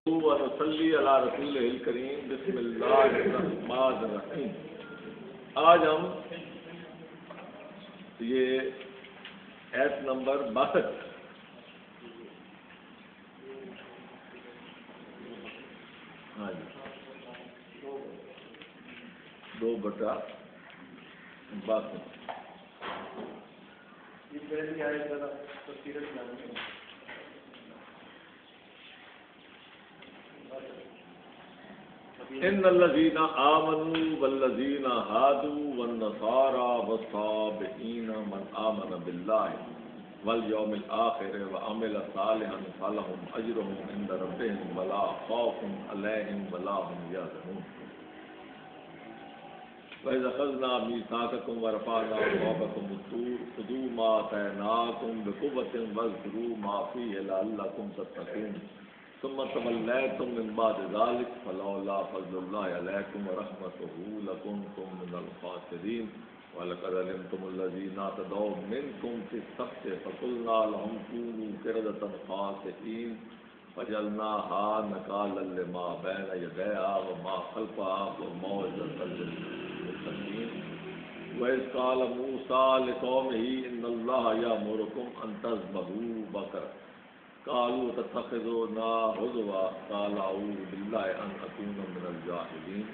ونصلی علی رسول الکریم بسم اللہ الرحمن الرحیم۔ آج ہم یہ ایت نمبر 62 ہاں جی 2/62 ان الذين آمنوا والذين هادوا والنصارى والصابئين من آمن بالله واليوم الآخر وعمل صالحا فلهم أجرهم عند ربهم ولا خوف عليهم ولا هم يحزنون وإذا أخذنا ميثاقكم ورفعنا فوقكم الطور خذوا ما آتيناكم بقوة واذكروا ما فيه لعلكم تتقون ثم توليتم من بعد ذلك فلولا فضل الله عليكم ورحمته لكنتم من الخاسرين ولقد علمتم الذين اعتدوا منكم في السبت فقلنا لهم كونوا قردة خاسئين فجعلناها نكالا لما بين يديها وما خلفها وموعظة للمتقين وإذ قال موسى لقومه إن الله يأمركم أن تذبحوا بقرة قالوا تتخذونا هزوا قال أعوذ بالله أن أكون من الجاهلين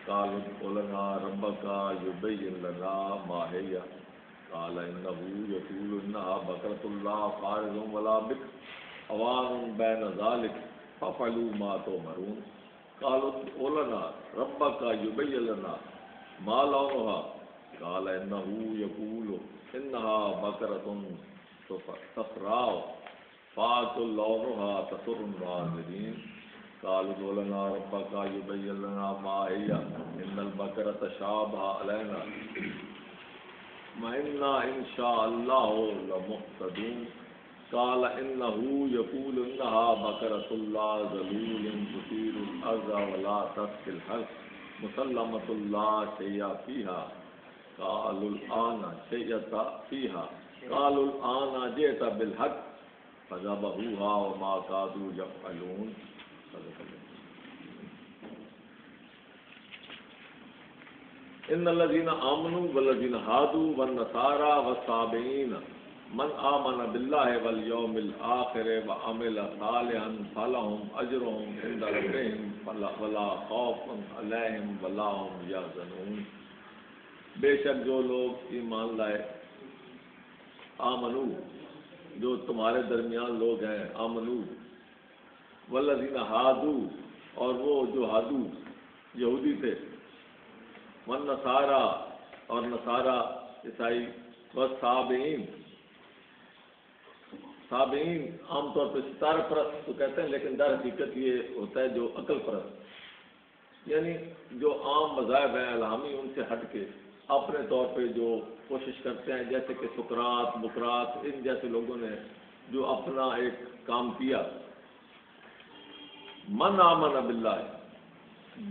قالوا ادع لنا ربك يبين لنا ما هي قال إنه يقول إنها بقرة لا فارض ولا بكر عوان بين ذلك فافعلوا ما تؤمرون قالوا ادع لنا ربك يبين لنا ما لونها قال إنه يقول إنها بقرة صفراء فاقل لونها تسر الناظرين قالوا ادع لنا ربك يبين لنا ما هي إن البقرة تشابه علينا وإنا إن شاء الله لمهتدون قال إنه يقول إنها بقرة لا ذلول تثير الأرض ولا تسقي الحرث مسلمة لا شيء فيها قالوا الآن شيء فيها قالوا الآن جئت بالحق فذبحوها وما كادوا يفعلون ان الذين آمنوا والذين هادوا والنصارى والصابئين من آمن بالله واليوم الآخر وعمل صالحا فلهم أجرهم عند ربهم ولا خوف عليهم ولا هم يحزنون۔ بے شک جو لوگ ایمان لائے آمنو جو تمہارے درمیان لوگ ہیں آمنو والذین ہادو اور وہ جو ہادو یہودی تھے والنصارى اور نصارہ عیسائی والصابئین صابئین عام طور پہ ستارہ پرست تو کہتے ہیں لیکن در حقیقت یہ ہوتا ہے جو عقل پرست یعنی جو عام مذاہب ہیں الہامی ان سے ہٹ کے اپنے طور پہ جو کوشش کرتے ہیں جیسے کہ سقراط بقراط ان جیسے لوگوں نے جو اپنا ایک کام کیا من آمن باللہ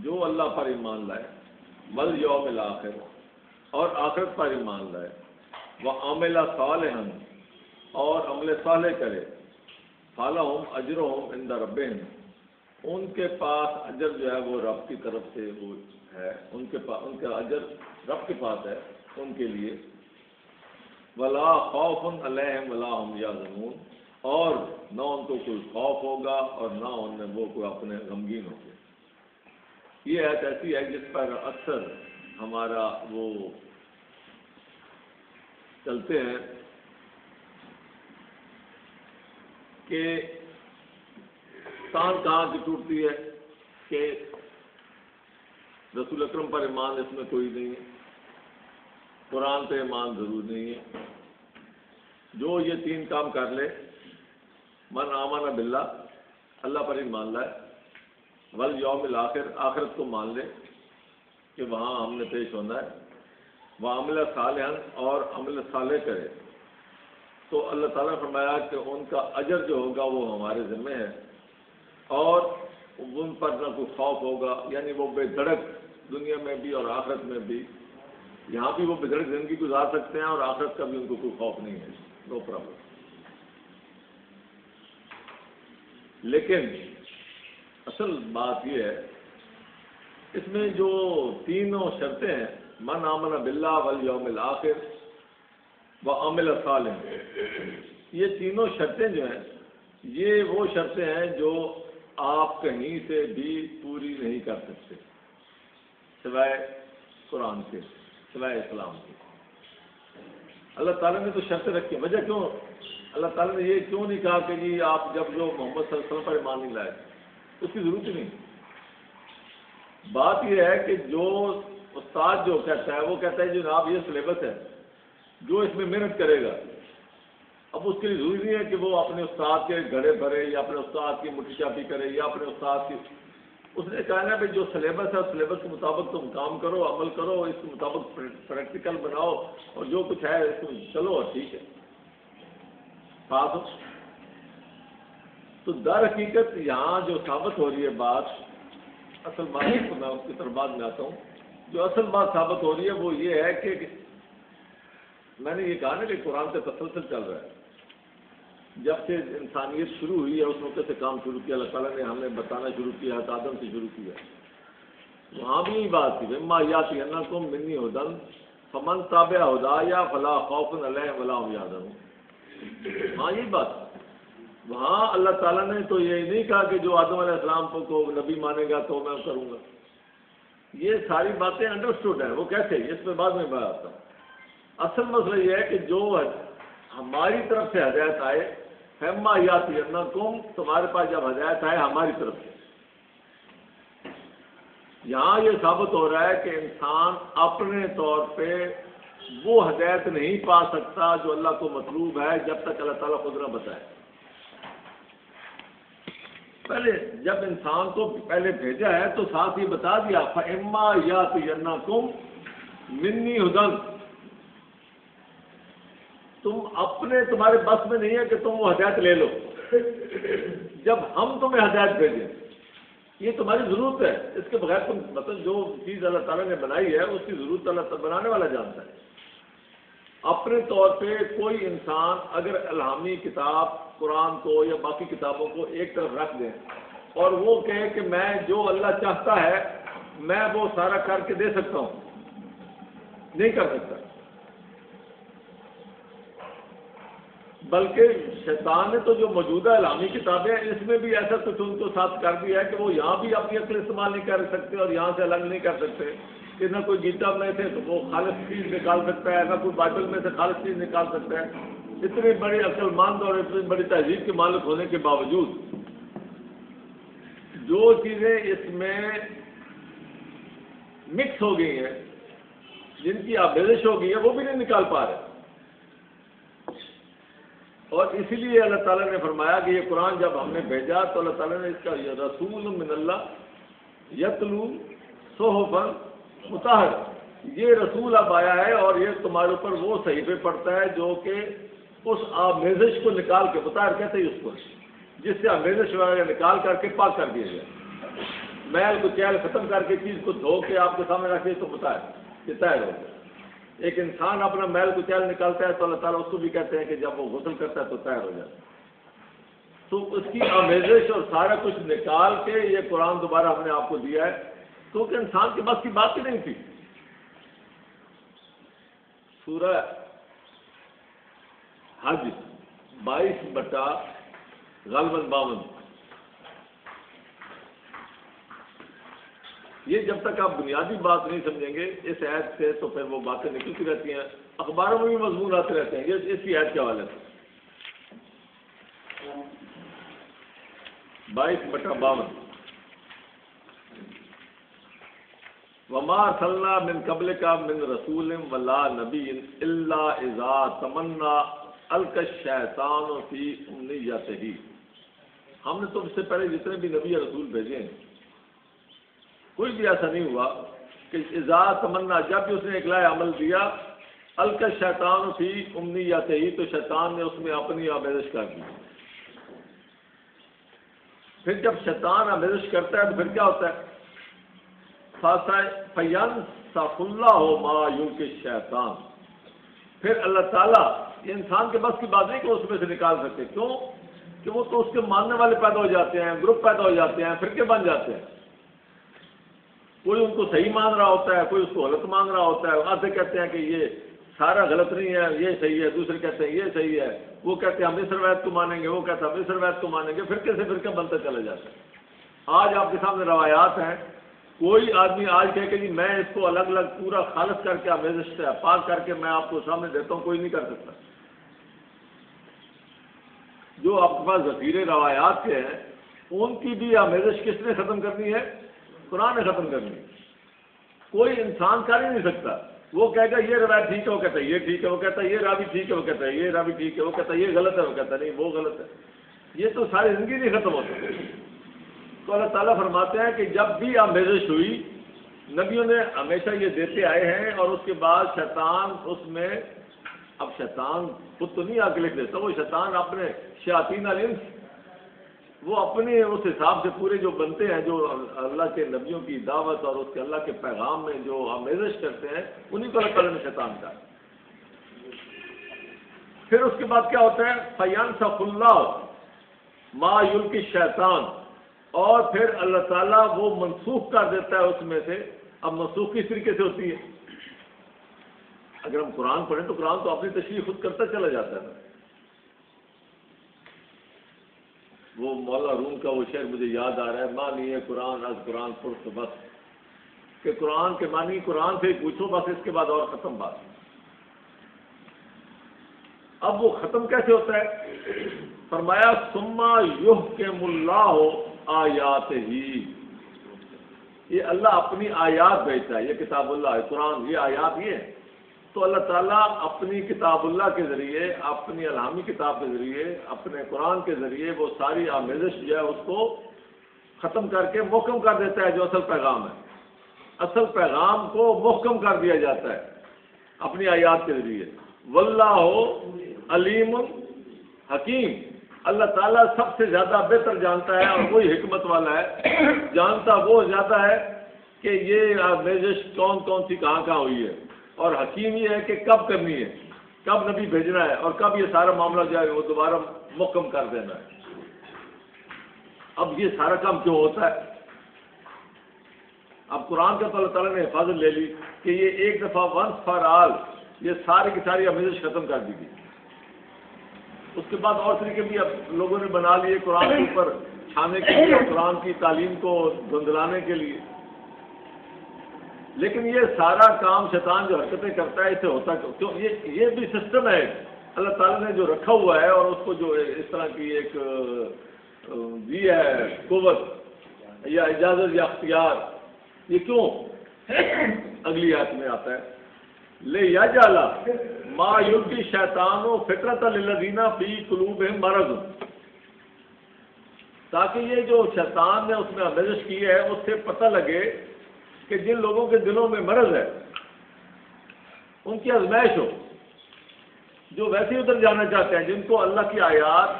جو اللہ پر ایمان لائے والیوم الآخر اور آخرت پر ایمان لائے وعمل صالحا اور عمل صالح کرے فلہم اجرہم عند ربہم ان کے پاس اجر جو ہے وہ رب کی طرف سے وہ ہے ان کا اجر رب کے پاس ہے ان کے لیے ولا خوف علیہم ولا هم یحزنون اور نہ ان کو کوئی خوف ہوگا اور نہ ان میں وہ کوئی اپنے غمگین ہوں گے۔ یہ ایت ایسی ہے جس پر اکثر ہمارا وہ چلتے ہیں کہ سان کہاں کی ٹوٹتی ہے کہ رسول اکرم پر ایمان اس میں کوئی نہیں ہے، قرآن پہ ایمان ضرور نہیں ہے۔ جو یہ تین کام کر لے من آمن باللہ اللہ پر ایمان لائے والیوم الآخر آخرت کو مان لے کہ وہاں ہم نے پیش ہونا ہے وعمل صالحا اور عمل صالح کرے تو اللہ تعالیٰ نے فرمایا کہ ان کا اجر جو ہوگا وہ ہمارے ذمہ ہے اور ان پر نہ کوئی خوف ہوگا یعنی وہ بے دھڑک دنیا میں بھی اور آخرت میں بھی یہاں بھی وہ بے دھڑک زندگی گزار سکتے ہیں اور آخرت کا بھی ان کو کوئی خوف نہیں ہے، نو پرابلم۔ لیکن اصل بات یہ ہے اس میں جو تینوں شرطیں ہیں، من آمن باللہ والیوم الآخر وعمل صالح، یہ تینوں شرطیں جو ہیں یہ وہ شرطیں ہیں جو آپ کہیں سے بھی پوری نہیں کر سکتے سوائے قرآن کے، سوائے اسلام کے۔ اللہ تعالیٰ نے تو شرطیں رکھی، وجہ کیوں اللہ تعالیٰ نے یہ کیوں نہیں کہا کہ جی آپ جب جو محمد صلی اللہ علیہ وسلم پر ایمان نہیں لائے، اس کی ضرورت ہی نہیں۔ بات یہ ہے کہ جو استاد جو کہتا ہے وہ کہتا ہے جناب یہ سلیبس ہے، جو اس میں محنت کرے گا، اب اس کے لیے ضروری نہیں ہے کہ وہ اپنے استاد کے گھڑے بھرے یا اپنے استاد کی مٹھی چاپی کرے یا اپنے استاد کی، اس نے کہا نا بھائی جو سلیبس ہے اس سلیبس کے مطابق تم کام کرو، عمل کرو، اس کے مطابق پریکٹیکل بناؤ اور جو کچھ ہے اس میں چلو اور ٹھیک ہے بات ہو۔ تو در حقیقت یہاں جو ثابت ہو رہی ہے بات، اصل بات کو میں اس کی طرف بعد میں آتا ہوں، جو اصل بات ثابت ہو رہی ہے وہ یہ ہے کہ میں نے یہ کہا نا کہ قرآن کا تسلسل چل رہا ہے، جب سے انسانیت شروع ہوئی ہے اس وقت سے کام شروع کیا، اللہ تعالیٰ نے ہمیں بتانا شروع کیا ہے، آدم سے شروع کیا، وہاں بھی یہی بات تھی اما یاتینکم منی ھدی فمن تبع ھدایا فلا خوف علیہم ولا هم یحزنون۔ ہاں یہی بات، وہاں اللہ تعالیٰ نے تو یہ نہیں کہا کہ جو آدم علیہ السلام کو نبی مانے گا تو میں کروں گا، یہ ساری باتیں انڈرسٹوڈ ہیں، وہ کیسے اس میں بعد میں بات آتا ہوں۔ اصل مسئلہ یہ ہے کہ جو ہماری طرف سے ہدایت آئے، فیما یاتینکم، تمہارے پاس جب ہدایت آئے ہماری طرف سے، یہاں یہ ثابت ہو رہا ہے کہ انسان اپنے طور پہ وہ ہدایت نہیں پا سکتا جو اللہ کو مطلوب ہے جب تک اللہ تعالیٰ خود نہ بتائے۔ پہلے جب انسان کو پہلے بھیجا ہے تو ساتھ ہی بتا دیا فَإِمَّا يَأْتِيَنَّكُم مِّنِّي هُدًى، تمہارے بس میں نہیں ہے کہ تم وہ ہدایت لے لو، جب ہم تمہیں ہدایت بھیجیں یہ تمہاری ضرورت ہے، اس کے بغیر تم مطلب جو چیز اللہ تعالیٰ نے بنائی ہے اس کی ضرورت اللہ تعالیٰ بنانے والا جانتا ہے۔ اپنے طور پہ کوئی انسان اگر الہامی کتاب قرآن کو یا باقی کتابوں کو ایک طرف رکھ دیں اور وہ کہے کہ میں جو اللہ چاہتا ہے میں وہ سارا کر کے دے سکتا ہوں، نہیں کر سکتا، بلکہ شیطان نے تو جو موجودہ الہامی کتابیں ہیں اس میں بھی ایسا کچھ ان کو ساتھ کر دیا ہے کہ وہ یہاں بھی اپنی عقل استعمال نہیں کر سکتے اور یہاں سے الگ نہیں کر سکتے کہ نہ کوئی گیتا میں سے تو وہ خالص چیز نکال سکتا ہے، نہ کوئی بائبل میں سے خالص چیز نکال سکتا ہے۔ اتنی بڑی عقل مند اور اتنی بڑی تہذیب کے مالک ہونے کے باوجود جو چیزیں اس میں مکس ہو گئی ہیں، جن کی آمیزش ہو گئی ہے، وہ بھی نہیں نکال پا رہے، اور اسی لیے اللہ تعالیٰ نے فرمایا کہ یہ قرآن جب ہم نے بھیجا تو اللہ تعالیٰ نے اس کا یہ رسول من اللہ یتلو صحفا مطہر، یہ رسول اب آیا ہے اور یہ تمہارے اوپر وہ صحیفے پڑھتا ہے جو کہ اس آمیزش کو نکال کے، مطہر کہتے ہیں اس کو جس سے آمیزش وغیرہ نکال کر کے پاک کر دیا جائے، میل کو چیل ختم کر کے چیز کو دھو کے آپ کے سامنے رکھے تو مطہر یہ طاہر ہو گیا۔ ایک انسان اپنا میل کو چیل نکالتا ہے تو اللہ تعالیٰ اس کو بھی کہتے ہیں کہ جب وہ غسل کرتا ہے تو طاہر ہو جاتا ہے۔ تو اس کی آمیزش اور سارا کچھ نکال کے یہ قرآن دوبارہ ہم نے آپ کو دیا ہے، کیونکہ انسان کے بس کی بات ہی نہیں تھی۔ سورہ حج 22/52، یہ جب تک آپ بنیادی بات نہیں سمجھیں گے اس آیت سے تو پھر وہ باتیں نکلتی رہتی ہیں، اخباروں میں بھی مضمون آتے رہتے ہیں یہ اس کی آیت کے حوالے سے۔ 22/52، وما ارسلنا من قبلک من رسول ولا نبی الا اذا تمنى القى الشیطان فی امنیتہ، ہم نے تم سے پہلے جتنے بھی نبی رسول بھیجے ہیں کوئی بھی ایسا نہیں ہوا کہ اذا تمنا، جب بھی اس نے اقلاع عمل دیا، القى الشیطان فی امنیتہ، تو شیطان نے اس میں اپنی آمیزش کر دی۔ پھر جب شیطان آمیزش کرتا ہے تو پھر کیا ہوتا ہے؟ فَيَنْسَخُ اللَّهُ مَا يُلْقِي الشَّيْطَانُ، پھر اللہ تعالیٰ یہ انسان کے بس کی بات نہیں کہ اس میں سے نکال سکتے، کیوں کہ وہ تو اس کے ماننے والے پیدا ہو جاتے ہیں، گروپ پیدا ہو جاتے ہیں، فرقے بن جاتے ہیں. کوئی ان کو صحیح مان رہا ہوتا ہے، کوئی اس کو غلط مان رہا ہوتا ہے. آدھے کہتے ہیں کہ یہ سارا غلط نہیں ہے، یہ صحیح ہے، دوسرے کہتے ہیں یہ صحیح ہے، وہ کہتے ہیں ہم اس روایت کو مانیں گے، وہ کہتے ہیں ہم اس روایت کو مانیں گے. فرقے سے فرقے بنتے چلے جاتے ہیں. آج آپ کے سامنے روایات ہیں، کوئی آدمی آج کہے کہ جی میں اس کو الگ الگ پورا خالص کر کے آمیزش سے پاک کر کے میں آپ کو سامنے دیتا ہوں، کوئی نہیں کر سکتا. جو آپ کے پاس ذخیرے روایات کے ہیں ان کی بھی آمیزش کس نے ختم کرنی ہے؟ قرآن نے ختم کرنی ہے. کوئی انسان کر ہی نہیں سکتا. وہ کہے گا یہ روایت ٹھیک ہے، وہ کہتا ہے یہ ٹھیک ہے، وہ کہتا ہے یہ راوی ٹھیک ہے، وہ کہتا ہے یہ راوی ٹھیک ہے، وہ کہتا ہے یہ غلط ہے، وہ کہتا ہے نہیں وہ غلط ہے. یہ تو ساری زندگی نہیں ختم ہوتی. تو اللہ تعالیٰ فرماتے ہیں کہ جب بھی آمیزش ہوئی نبیوں نے ہمیشہ یہ دیتے آئے ہیں، اور اس کے بعد شیطان اس میں، اب شیطان خود تو نہیں آ کے لکھ دیتا، وہ شیطان اپنے شیاطین الانس وہ اپنے اس حساب سے پورے جو بنتے ہیں، جو اللہ کے نبیوں کی دعوت اور اس کے اللہ کے پیغام میں جو آمیزش کرتے ہیں، انہیں کو اللہ تعالیٰ نے شیطان کا. پھر اس کے بعد کیا ہوتا ہے؟ فَيَنْسَخُ اللَّهُ مَا يُلْقِي الشَّيْطَانُ، اور پھر اللہ تعالیٰ وہ منسوخ کر دیتا ہے اس میں سے. اب منسوخ کس طریقے سے ہوتی ہے؟ اگر ہم قرآن پڑھیں تو قرآن تو اپنی تشریح خود کرتا چلا جاتا ہے نا. وہ مولا روم کا وہ شعر مجھے یاد آ رہا ہے، مانی ہے قرآن از قرآن پڑھ تو بس، کہ قرآن کے معنی قرآن سے ہی پوچھو بس، اس کے بعد اور ختم بات. اب وہ ختم کیسے ہوتا ہے؟ فرمایا ثم یحکم اللہ آیاتہ، یہ اللہ اپنی آیات بھیجتا ہے. یہ کتاب اللہ ہے قرآن، یہ آیات یہ ہے. تو اللہ تعالیٰ اپنی کتاب اللہ کے ذریعے، اپنی الہامی کتاب کے ذریعے، اپنے قرآن کے ذریعے وہ ساری آمیزش جو ہے اس کو ختم کر کے محکم کر دیتا ہے. جو اصل پیغام ہے، اصل پیغام کو محکم کر دیا جاتا ہے اپنی آیات کے ذریعے. واللہ علیم حکیم، اللہ تعالیٰ سب سے زیادہ بہتر جانتا ہے اور وہی حکمت والا ہے. جانتا وہ زیادہ ہے کہ یہ آمیزش کون کون سی کہاں کہاں ہوئی ہے، اور حکیم یہ ہے کہ کب کرنی ہے، کب نبی بھیجنا ہے، اور کب یہ سارا معاملہ جو ہے وہ دوبارہ محکم کر دینا ہے. اب یہ سارا کام کیوں ہوتا ہے؟ اب قرآن کا تو اللہ تعالیٰ نے حفاظت لے لی کہ یہ ایک دفعہ ونس فار آل یہ ساری کی ساری آمیزش ختم کر دی گئی. اس کے بعد اور طریقے بھی اب لوگوں نے بنا لیے قرآن کے اوپر چھانے کے لیے، قرآن کی تعلیم کو دھندلانے کے لیے. لیکن یہ سارا کام شیطان جو حرکتیں کرتا ہے، اسے ہوتا کیوں؟ یہ بھی سسٹم ہے اللہ تعالیٰ نے جو رکھا ہوا ہے، اور اس کو جو اس طرح کی ایک دی ہے قوت یا اجازت یا اختیار. یہ کیوں؟ اگلی آیت میں آتا ہے لے یا جالا ما یلقی الشیطان فطرۃ للذین فی قلوبہم مرض، تاکہ یہ جو شیطان نے اس میں آمیزش کی ہے اس سے پتہ لگے کہ جن لوگوں کے دلوں میں مرض ہے ان کی آزمائش ہو، جو ویسے ہی ادھر جانا چاہتے ہیں، جن کو اللہ کی آیات،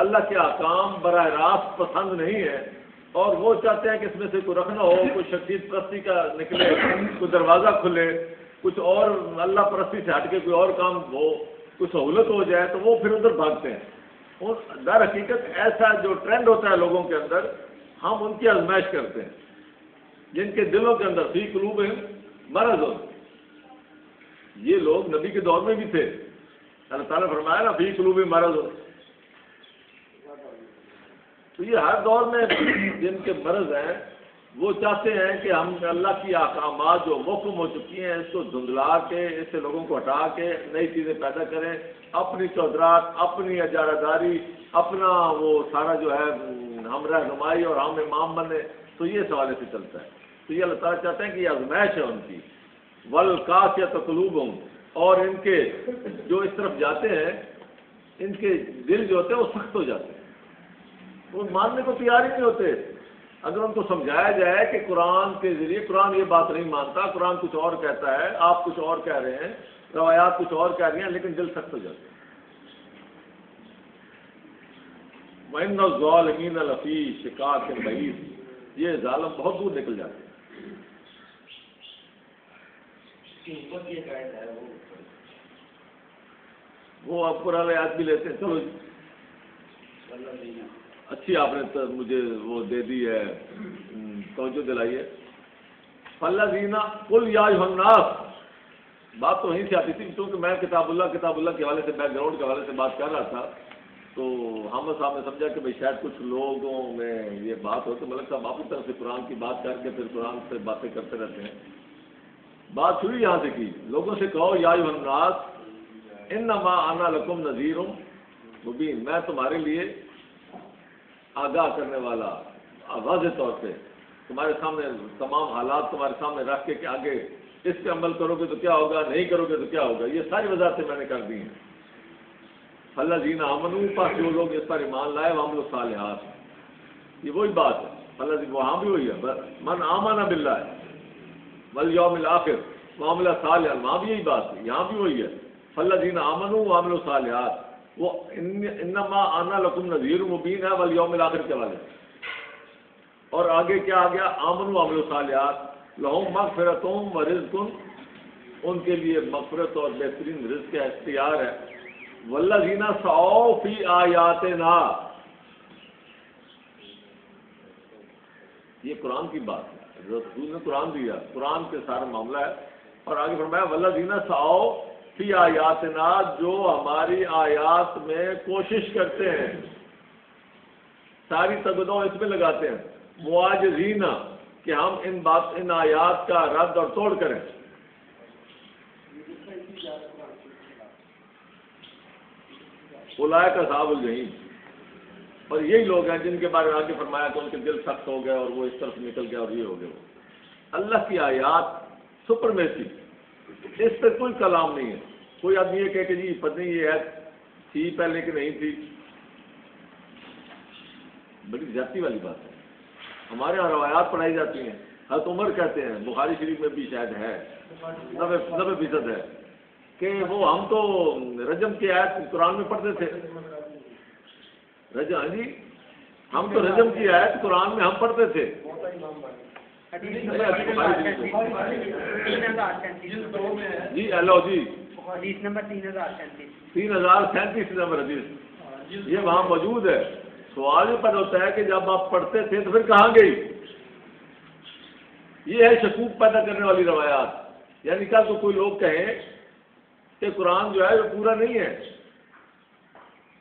اللہ کے احکام براہ راست پسند نہیں ہے، اور وہ چاہتے ہیں کہ اس میں سے کوئی رکھنا ہو، کوئی شخصیت پرستی کا نکلے، کوئی دروازہ کھلے، کچھ اور اللہ پرستی سے ہٹ کے کوئی اور کام ہو، کوئی سہولت ہو جائے، تو وہ پھر ادھر بھاگتے ہیں. اور در حقیقت ایسا جو ٹرینڈ ہوتا ہے لوگوں کے اندر، ہم ان کی آزمائش کرتے ہیں جن کے دلوں کے اندر فی قلوبہم مرض ہو. یہ لوگ نبی کے دور میں بھی تھے. اللہ تعالیٰ نے فرمایا نا فی قلوبہم مرض ہو. تو یہ ہر دور میں جن کے مرض ہیں وہ چاہتے ہیں کہ ہم اللہ کی احکامات جو محکم ہو چکی ہیں اس کو دھندلا کے، اس سے لوگوں کو ہٹا کے نئی چیزیں پیدا کریں، اپنی چودرات، اپنی اجارہ داری، اپنا وہ سارا جو ہے ہم رہنمائی اور ہم امام بنے. تو یہ سوال سے چلتا ہے. تو یہ اللہ تعالیٰ چاہتے ہیں کہ یہ آزمائش ہے ان کی. والقاسیۃ قلوبہم، اور ان کے جو اس طرف جاتے ہیں ان کے دل جو ہوتے ہیں وہ سخت ہو جاتے ہیں، وہ ماننے کو تیار ہی نہیں ہوتے. اگر ان کو سمجھایا جائے کہ قرآن کے ذریعے، قرآن یہ بات نہیں مانتا، قرآن کچھ اور کہتا ہے، آپ کچھ اور کہہ رہے ہیں، روایات کچھ اور کہہ رہی ہیں، لیکن دل سخت ہو جاتے ہیں. وَإِنَّ الظَّالِمِينَ لَفِي شِقَاقٍ بَعِيدٍ، یہ ظالم بہت دور نکل جاتے ہیں. وہ آپ قرآن آیات بھی لیتے ہیں. چلو جی اچھی آپ نے مجھے وہ دے دی ہے، توجہ دلائی ہے. فالذین قل یا ایھا الناس، بات تو وہیں سے آتی تھی کیونکہ میں کتاب اللہ کے حوالے سے بیک گراؤنڈ کے حوالے سے بات کر رہا تھا، تو ہم صاحب نے سمجھا کہ بھائی شاید کچھ لوگوں میں یہ بات ہو تو ملک صاحب اپنی طرف سے قرآن کی بات کر کے پھر قرآن سے باتیں کرتے رہتے ہیں. بات شروع یہاں سے کی، لوگوں سے کہو یا ایھا الناس انما انا لکم نذیر مبین، میں تمہارے لیے آگاہ کرنے والا، واضح طور پہ تمہارے سامنے تمام حالات تمہارے سامنے رکھ کے کہ آگے اس پہ عمل کرو گے تو کیا ہوگا، نہیں کرو گے تو کیا ہوگا، یہ ساری وضاحتیں میں نے کر دی ہیں. فالذین آمنوا، پس جو لوگ اس پر ایمان لائے وعملوا الصالحات، یہ وہی بات ہے. فالذین، وہاں بھی وہی ہے، من آمن باللہ والیوم الآخر وعمل صالحا، وہاں بھی یہی بات ہے، یہاں بھی وہی ہے. فالذین آمنوا وعملوا الصالحات، وہ انما انا لکم نذیر مبین ہے والیوم الآخر کے والے. اور آگے کیا آ گیا، آمنوا وعملوا الصالحات لہم مغفرۃ ورزق، ان کے لیے مغفرت اور بہترین رزق کا اختیار ہے. والذین سعوا فی آیاتنا، یہ قرآن کی بات ہے، رسول نے قرآن دیا، قرآن کے سارا معاملہ ہے. اور آگے فرمایا والذین سعوا فی آیاتنا، جو ہماری آیات میں کوشش کرتے ہیں، ساری تگدو اس میں لگاتے ہیں، معاجزین، کہ ہم ان آیات کا رد اور توڑ کریں. اولئک اصحاب الجحیم، اور یہی لوگ ہیں جن کے بارے میں آگے فرمایا کہ ان کے دل سخت ہو گئے اور وہ اس طرف نکل گئے اور یہ ہو گئے. اللہ کی آیات سپرمیسی، اس پہ کوئی کلام نہیں ہے. کوئی آدمی یہ کہے کہ جی پتہ نہیں یہ ہے تھی پہلے کہ نہیں تھی، بڑی زیادتی والی بات ہے. ہمارے یہاں روایات پڑھائی جاتی ہیں، حضرت عمر کہتے ہیں، بخاری شریف میں بھی شاید ہے 90% ہے کہ وہ ہم تو رجم کی آیت قرآن میں پڑھتے تھے. رجم، جی ہم تو رجم کی آیت قرآن میں ہم پڑھتے تھے. جی ہیلو جی، حدیث نمبر 3037 نمبر حدیث یہ وہاں موجود ہے. سوال یہ پیدا ہوتا ہے کہ جب آپ پڑھتے تھے تو پھر کہاں گئی؟ یہ ہے شکوک پیدا کرنے والی روایات. یعنی کیا تو کوئی لوگ کہیں کہ قرآن جو ہے وہ پورا نہیں ہے،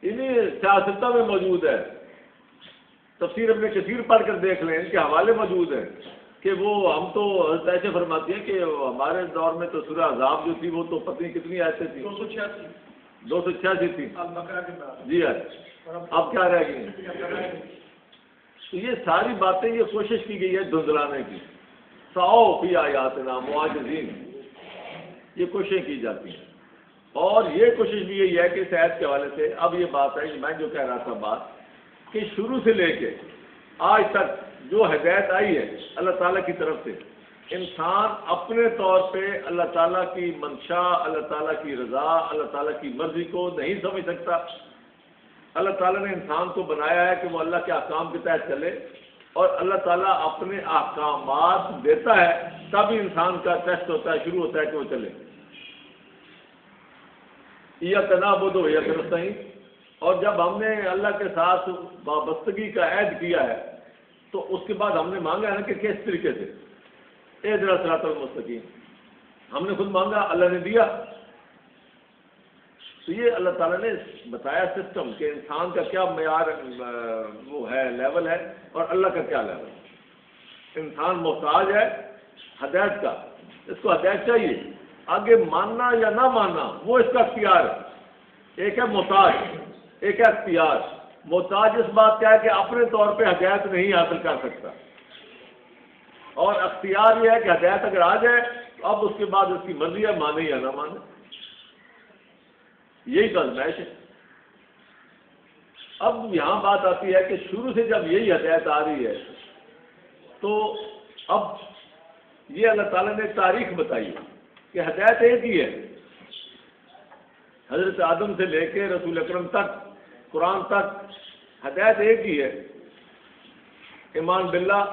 انہیں سیاستہ میں موجود ہے. تفسیر ابن کثیر پڑھ کر دیکھ لیں، ان کے حوالے موجود ہیں کہ وہ ہم تو ایسے فرماتی ہیں کہ ہمارے دور میں تو سورہ عذاب جو تھی وہ تو پتہ نہیں کتنی آیتیں تھیں، 286 تھی. جی ہاں، اب کیا رہ گئی ہیں؟ تو یہ ساری باتیں یہ کوشش کی گئی ہے دھندلانے کی. سعوا فی آیاتنا معاجزین، یہ کوششیں کی جاتی ہیں. اور یہ کوشش بھی یہی ہے کہ اس آیت کے حوالے سے اب یہ بات ہے، میں جو کہہ رہا تھا بات، کہ شروع سے لے کے آج تک جو ہدایت آئی ہے اللہ تعالیٰ کی طرف سے، انسان اپنے طور پہ اللہ تعالیٰ کی منشا، اللہ تعالیٰ کی رضا، اللہ تعالیٰ کی مرضی کو نہیں سمجھ سکتا. اللہ تعالیٰ نے انسان کو بنایا ہے کہ وہ اللہ کے احکام کے تحت چلے، اور اللہ تعالیٰ اپنے احکامات دیتا ہے تب انسان کا ٹیسٹ ہوتا ہے، شروع ہوتا ہے کہ وہ چلے. ایاک نعبد و ایاک نستعین، اور جب ہم نے اللہ کے ساتھ وابستگی کا عہد کیا ہے تو اس کے بعد ہم نے مانگا ہے نا کہ کس طریقے سے، اہدنا الصراط المستقیم، ہم نے خود مانگا، اللہ نے دیا. تو یہ اللہ تعالیٰ نے بتایا سسٹم کہ انسان کا کیا معیار وہ ہے، لیول ہے، اور اللہ کا کیا لیول ہے. انسان محتاج ہے ہدایت کا، اس کو ہدایت چاہیے. آگے ماننا یا نہ ماننا وہ اس کا اختیار ہے. ایک ہے محتاج، ایک ہے اختیار. محتاج اس بات کا ہے کہ اپنے طور پہ ہدایت نہیں حاصل کر سکتا، اور اختیار یہ ہے کہ ہدایت اگر آ جائے تو اب اس کے بعد اس کی مرضی ہے، مانے یا نہ مانے. یہی تو آزمائش ہے. اب یہاں بات آتی ہے کہ شروع سے جب یہی ہدایت آ رہی ہے تو اب یہ اللہ تعالیٰ نے تاریخ بتائی کہ ہدایت ایک ہی ہے. حضرت آدم سے لے کے رسول اکرم تک، قرآن تک ہدایت ایک ہی ہے، ایمان باللہ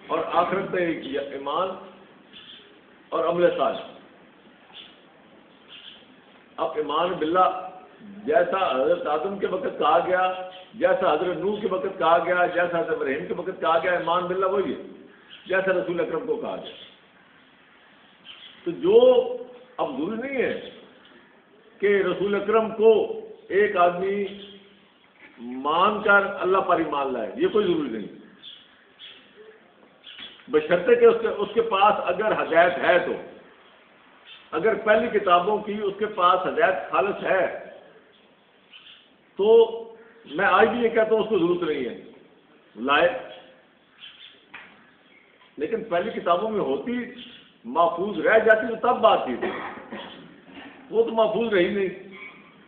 اور آخرت پہ ایمان اور عمل صالح. اب ایمان باللہ جیسا حضرت آدم کے وقت کہا گیا، جیسا حضرت نوح کے وقت کہا گیا، جیسا حضرت ابراہیم کے وقت کہا گیا ایمان باللہ وہی ہے جیسا رسول اکرم کو کہا گیا۔ تو جو اب ضروری نہیں ہے کہ رسول اکرم کو ایک آدمی مان کر اللہ پر ایمان لائے، یہ کوئی ضروری نہیں، بشرطے کہ اس کے پاس اگر ہدایت ہے تو، اگر پہلی کتابوں کی اس کے پاس ہدایت خالص ہے تو میں آج بھی یہ کہتا ہوں اس کو ضرورت نہیں ہے لائے، لیکن پہلی کتابوں میں ہوتی محفوظ رہ جاتی تو تب بات تھی، وہ تو محفوظ رہی نہیں۔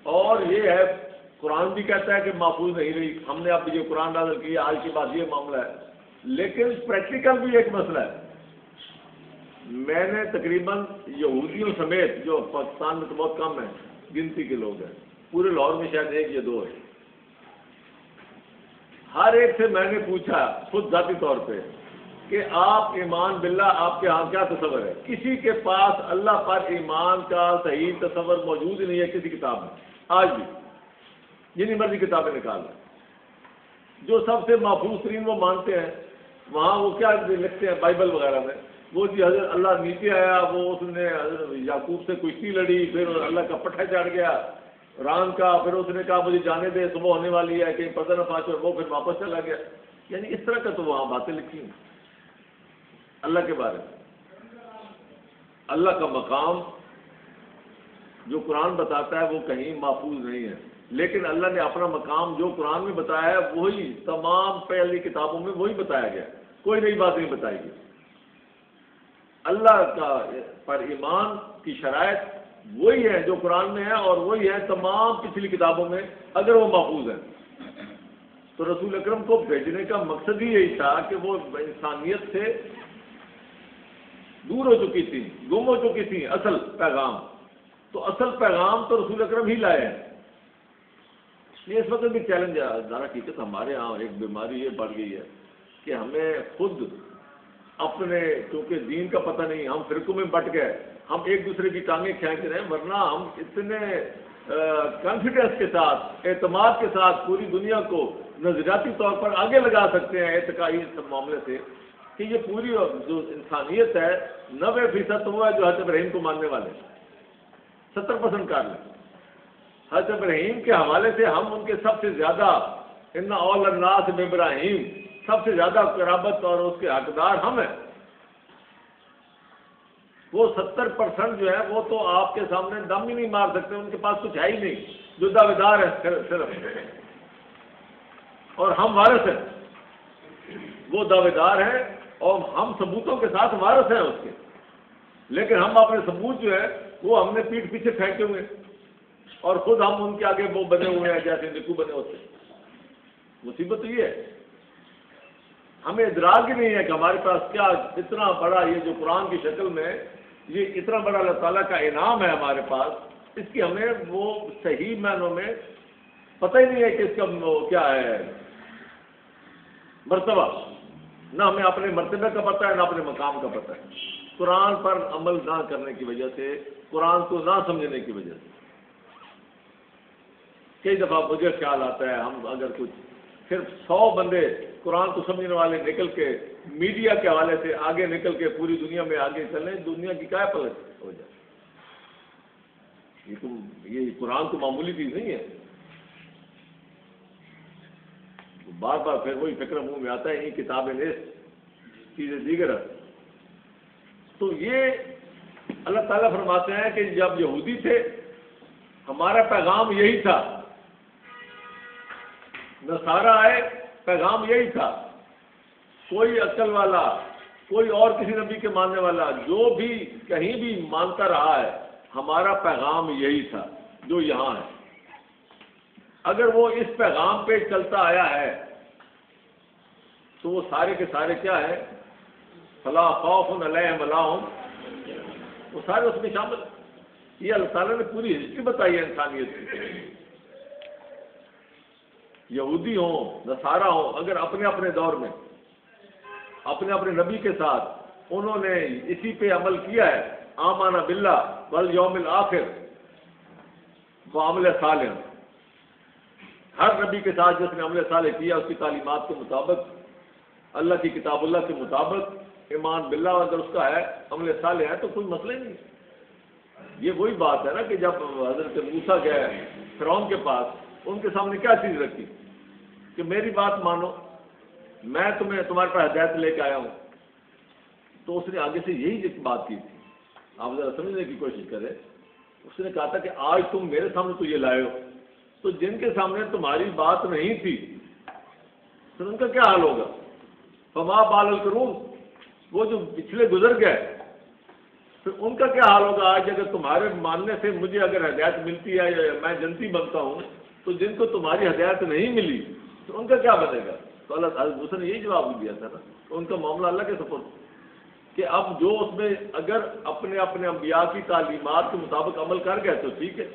اور یہ ہے قرآن بھی کہتا ہے کہ محفوظ نہیں رہی، ہم نے اب یہ قرآن نازل کیا آج کے بعد یہ معاملہ ہے، لیکن پریکٹیکل بھی ایک مسئلہ ہے۔ میں نے تقریباً یہودیوں سمیت، جو پاکستان میں تو بہت کم ہے گنتی کے لوگ ہیں، پورے لاہور میں شاید ایک یا دو ہے، ہر ایک سے میں نے پوچھا خود ذاتی طور پہ کہ آپ ایمان باللہ آپ کے ہاں کیا تصور ہے؟ کسی کے پاس اللہ پر ایمان کا صحیح تصور موجود ہی نہیں ہے کسی کتاب میں آج بھی، جتنی مرضی کتابیں نکال لیں، جو سب سے محفوظ ترین وہ مانتے ہیں وہاں وہ کیا لکھتے ہیں بائبل وغیرہ میں، وہ جی حضرت اللہ نیچے آیا، وہ اس نے حضرت یعقوب سے کشتی لڑی، پھر اللہ کا پٹھا چڑھ گیا رام کا، پھر اس نے کہا مجھے جانے دے صبح ہونے والی ہے کہیں پتہ نہ پاچو، وہ پھر واپس چلا گیا۔ یعنی اس طرح کا تو وہاں باتیں لکھی ہیں اللہ کے بارے میں۔ اللہ کا مقام جو قرآن بتاتا ہے وہ کہیں محفوظ نہیں ہے، لیکن اللہ نے اپنا مقام جو قرآن میں بتایا ہے وہی تمام پہلی کتابوں میں وہی بتایا گیا، کوئی نئی بات نہیں بتائی گئی۔ اللہ کا پر ایمان کی شرائط وہی ہے جو قرآن میں ہے اور وہی ہے تمام پچھلی کتابوں میں اگر وہ محفوظ ہے۔ تو رسول اکرم کو بھیجنے کا مقصد ہی یہی تھا کہ وہ انسانیت سے دور ہو چکی تھی، گم ہو چکی تھی اصل پیغام، تو اصل پیغام تو رسول اکرم ہی لائے ہیں۔ یہ اس وقت بھی چیلنج ہے ذرا حقیقت ہمارے ہاں ایک بیماری یہ بڑھ گئی ہے کہ ہمیں خود اپنے کیونکہ دین کا پتہ نہیں، ہم فرقوں میں بٹ گئے، ہم ایک دوسرے کی ٹانگیں کھینچ رہے ہیں، ورنہ ہم اتنے کانفیڈنس کے ساتھ اعتماد کے ساتھ پوری دنیا کو نظریاتی طور پر آگے لگا سکتے ہیں اعتقادی سب معاملے سے کہ یہ پوری جو انسانیت ہے 90% تو وہ ہے جو حضرت ابراہیم کو ماننے والے، 70% کر لیں۔ حضرت ابراہیم کے حوالے سے ہم ان کے سب سے زیادہ ان اول الناس بابراہیم سب سے زیادہ قرابت اور اس کے حقدار ہم ہیں۔ وہ 70% جو ہے وہ تو آپ کے سامنے دم ہی نہیں مار سکتے، ان کے پاس کچھ ہے ہی نہیں، جو دعوے دار ہے صرف، اور ہم وارث ہیں، وہ دعوے دار ہیں اور ہم ثبوتوں کے ساتھ وارث ہیں اس کے، لیکن ہم اپنے ثبوت جو ہے وہ ہم نے پیٹھ پیچھے پھینکے ہوئے اور خود ہم ان کے آگے وہ بنے ہوئے ہیں جیسے نکو بنے ہوتے۔ مصیبت تو یہ ہے ہمیں ادراک ہی نہیں ہے کہ ہمارے پاس کیا اتنا بڑا یہ جو قرآن کی شکل میں یہ اتنا بڑا اللہ تعالیٰ کا انعام ہے ہمارے پاس، اس کی ہمیں وہ صحیح معنوں میں پتہ ہی نہیں ہے کہ اس کا وہ کیا ہے مرتبہ، نہ ہمیں اپنے مرتبے کا پتہ ہے نہ اپنے مقام کا پتہ ہے، قرآن پر عمل نہ کرنے کی وجہ سے، قرآن کو نہ سمجھنے کی وجہ سے۔ کئی دفعہ مجھے خیال آتا ہے ہم اگر کچھ صرف 100 بندے قرآن کو سمجھنے والے نکل کے میڈیا کے حوالے سے آگے نکل کے پوری دنیا میں آگے چلیں، دنیا کی کیا پلٹ ہو جائے۔ یہ قرآن تو معمولی چیز نہیں ہے، بار بار پھر وہی فکر منہ میں آتا ہے یہ کتابیں نیست چیزیں دیگر۔ تو یہ اللہ تعالیٰ فرماتے ہیں کہ جب یہودی تھے ہمارا پیغام یہی تھا، نصارہ آئے پیغام یہی تھا، کوئی عقل والا کوئی اور کسی نبی کے ماننے والا جو بھی کہیں بھی مانتا رہا ہے ہمارا پیغام یہی تھا جو یہاں ہے۔ اگر وہ اس پیغام پہ چلتا آیا ہے تو وہ سارے کے سارے کیا ہے؟ فلا خوف علیہم ولا ہم، وہ سارے اس میں شامل۔ یہ اللہ تعالیٰ نے پوری ہسٹری بتائی ہے انسانیت کی، یہودی ہوں نصارہ ہوں، اگر اپنے اپنے دور میں اپنے اپنے نبی کے ساتھ انہوں نے اسی پہ عمل کیا ہے، آمنا باللہ والیوم الآخر، وہ عمل صالح، ہر نبی کے ساتھ جس نے عمل صالح کیا اس کی تعلیمات کے مطابق، اللہ کی کتاب اللہ کے مطابق، ایمان باللہ اگر اس کا ہے، عمل صالح ہے، تو کوئی مسئلہ ہی نہیں۔ یہ وہی بات ہے نا کہ جب حضرت موسیٰ گئے فرعون کے پاس، ان کے سامنے کیا چیز رکھی کہ میری بات مانو، میں تمہارے پاس ہدایت لے کے آیا ہوں، تو اس نے آگے سے یہی بات کی تھی۔ آپ ذرا سمجھنے کی کوشش کریں، اس نے کہا تھا کہ آج تم میرے سامنے تو یہ لائے ہو، تو جن کے سامنے تمہاری بات نہیں تھی تو ان کا کیا حال ہوگا؟ فما بال القرون، وہ جو پچھلے گزر گئے، پھر ان کا کیا حال ہوگا آج اگر تمہارے ماننے سے مجھے اگر ہدایت ملتی ہے یا میں جنتی بنتا ہوں، تو جن کو تمہاری ہدایت نہیں ملی تو ان کا کیا بنے گا؟ تو اللہ تعالیٰ دوسرے نے یہی جواب دیا تھا نا، تو ان کا معاملہ اللہ کے سپرد کہ اب جو اس میں اگر اپنے اپنے انبیاء کی تعلیمات کے مطابق عمل کر گئے تو ٹھیک ہے۔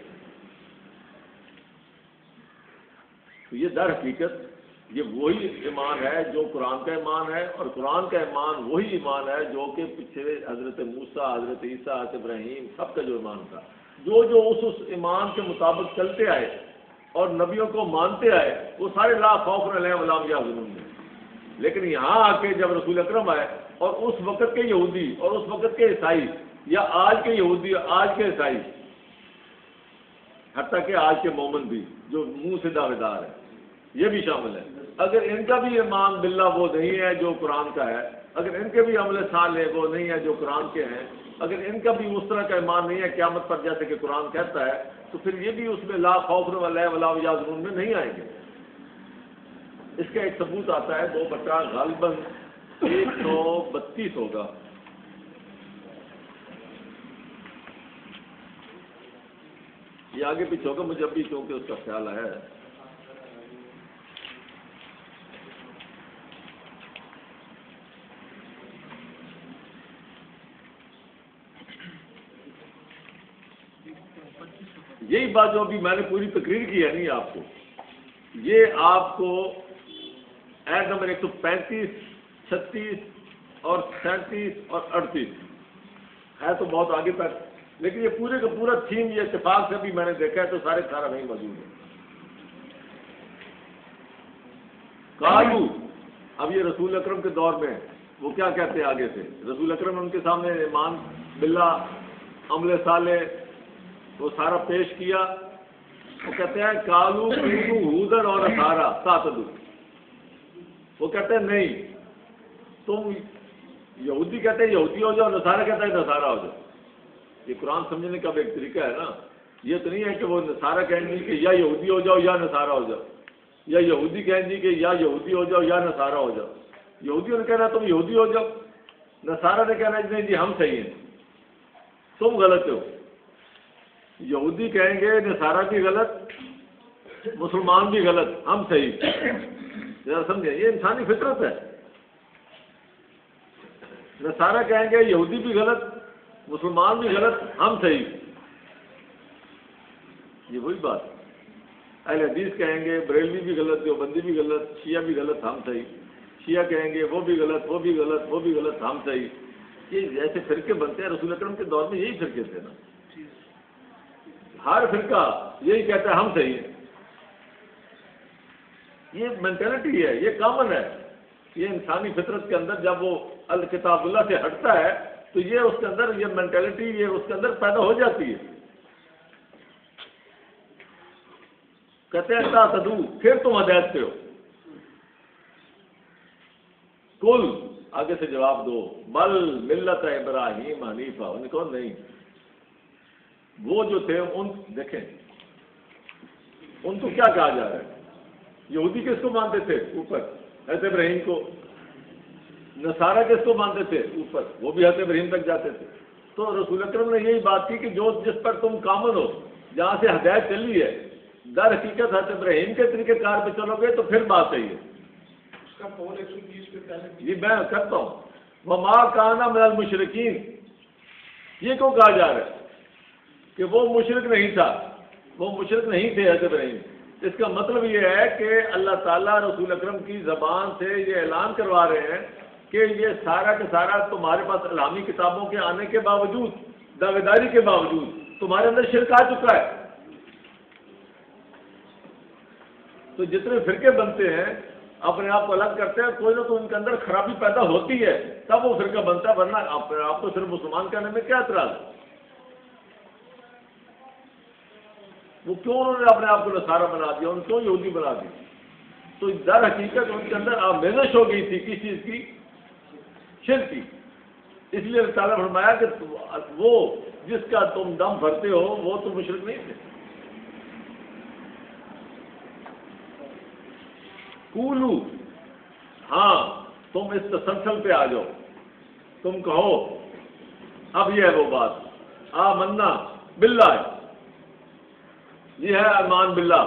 تو یہ در حقیقت یہ وہی ایمان ہے جو قرآن کا ایمان ہے، اور قرآن کا ایمان وہی ایمان ہے جو کہ پیچھے حضرت موسیٰ، حضرت عیسیٰ، حضرت ابراہیم سب کا جو ایمان تھا، جو اس ایمان کے مطابق چلتے آئے اور نبیوں کو مانتے آئے، وہ سارے لا خوف علیہم ولا هم يحزنون۔ لیکن یہاں آ کے جب رسول اکرم آئے اور اس وقت کے یہودی اور اس وقت کے عیسائی، یا آج کے یہودی اور آج کے عیسائی، حتیٰ کہ آج کے مومن بھی جو منہ سے دعوے دار ہے، یہ بھی شامل ہے، اگر ان کا بھی ایمان باللہ وہ نہیں ہے جو قرآن کا ہے، اگر ان کے بھی عمل صالح وہ نہیں ہے جو قرآن کے ہیں، اگر ان کا بھی اس طرح کا ایمان نہیں ہے قیامت پر جیسے کہ قرآن کہتا ہے، تو پھر یہ بھی اس میں لا خوف علیہم ولا هم يحزنون میں نہیں آئیں گے۔ اس کا ایک ثبوت آتا ہے 2 غالباً 132 ہوگا، یہ آگے پیچھے ہوگا، مجھے ابھی کیونکہ اس کا خیال ہے۔ یہی بات جو ابھی میں نے پوری تقریر کی ہے نہیں آپ کو، یہ آپ کو ایڈ نمبر 135، 36 اور 37 اور 38 ہے تو بہت آگے تک، لیکن یہ پورے کا پورا تھیم یہ اتفاق سے بھی میں نے دیکھا ہے تو سارا نہیں موجود ہے۔ قالو، اب یہ رسول اکرم کے دور میں وہ کیا کہتے ہیں آگے سے، رسول اکرم نے ان کے سامنے ایمان باللہ، عمل صالح وہ سارا پیش کیا، وہ کہتے ہیں کالو کونو ہودن اور نصارا تہتدوا، وہ کہتے ہیں نہیں تم یہودی کہتے ہیں یہودی ہو جاؤ، نصارہ کہتا ہے نصارہ ہو جاؤ۔ یہ قرآن سمجھنے کا بھی ایک طریقہ ہے نا، یہ تو نہیں ہے کہ وہ نصارہ کہیں گے کہ یا یہودی ہو جاؤ یا نصارہ ہو جاؤ، یا یہودی کہیں گے کہ یا یہودی ہو جاؤ یا نصارہ ہو جاؤ۔ یہودیوں نے کہنا تم یہودی ہو جاؤ، نصارہ نے کہنا نہیں جی ہم صحیح ہیں، تم غلط ہو۔ یہودی کہیں گے نصارہ بھی غلط، مسلمان بھی غلط، ہم صحیح۔ ذرا سمجھیں، یہ انسانی فطرت ہے۔ نصارہ کہیں گے یہودی بھی غلط، مسلمان بھی غلط، ہم صحیح۔ یہ وہی بات ہے۔ اہل حدیث کہیں گے بریلوی بھی غلط، دیوبندی بھی غلط، شیعہ بھی غلط، ہم صحیح۔ شیعہ کہیں گے وہ بھی غلط، وہ بھی غلط، وہ بھی غلط، ہم صحیح۔ یہ جیسے فرقے بنتے ہیں، رسول اکرم کے دور میں یہی فرقے تھے نا، ہر فرقہ یہی کہتا ہے ہم صحیح ہیں۔ یہ مینٹلٹی ہے، یہ کامن ہے، یہ انسانی فطرت کے اندر جب وہ الکتاب اللہ سے ہٹتا ہے تو یہ اس کے اندر یہ مینٹلٹی یہ اس کے اندر پیدا ہو جاتی ہے۔ کہتے ہیں تہتدوا، پھر تم ہدایت پہ ہو۔ کل آگے سے جواب دو، بل ملت ابراہیم حنیفہ، انہوں نے کہا نہیں، وہ جو تھے ان دیکھیں ان کو کیا کہا جا رہا ہے، یہودی کس کو مانتے تھے اوپر، حضرت ابراہیم کو، نصارہ کس کو مانتے تھے اوپر، وہ بھی حضرت ابراہیم تک جاتے تھے۔ تو رسول اکرم نے یہی بات کی کہ جو جس پر تم کامل ہو، جہاں سے ہدایت چلی ہے، در حقیقت حضرت ابراہیم کے طریقے کار پہ چلو گے تو پھر بات صحیح ہے۔ اس کا قول 120 پہ پہلے جی میں کرتا ہوں، وما کان من المشرکین، یہ کیوں کہا جا رہا ہے کہ وہ مشرک نہیں تھا، وہ مشرک نہیں تھے حضرت ابراہیم؟ اس کا مطلب یہ ہے کہ اللہ تعالیٰ رسول اکرم کی زبان سے یہ اعلان کروا رہے ہیں کہ یہ سارا کا سارا تمہارے پاس الہامی کتابوں کے آنے کے باوجود، دعویداری کے باوجود تمہارے اندر شرک آ چکا ہے۔ تو جتنے فرقے بنتے ہیں اپنے آپ کو الگ کرتے ہیں، کوئی نہ کوئی ان کے اندر خرابی پیدا ہوتی ہے تب وہ فرقہ بنتا ہے، ورنہ آپ کو صرف مسلمان کہنے میں کیا اعتراض ہے؟ وہ کیوں انہوں نے اپنے آپ کو نصارہ بنا دیا، ان کیوں یہودی بنا دیا؟ تو در حقیقت ان کے اندر آمیزش ہو گئی تھی کس چیز کی؟ شرک کی۔ اس لیے اللہ تعالیٰ نے فرمایا کہ وہ جس کا تم دم بھرتے ہو وہ تو مشرک نہیں تھے۔ قولو، ہاں تم اس تسلسل پہ آ جاؤ، تم کہو اب یہ ہے وہ بات، آمنا باللہ، یہ ہے ایمان باللہ،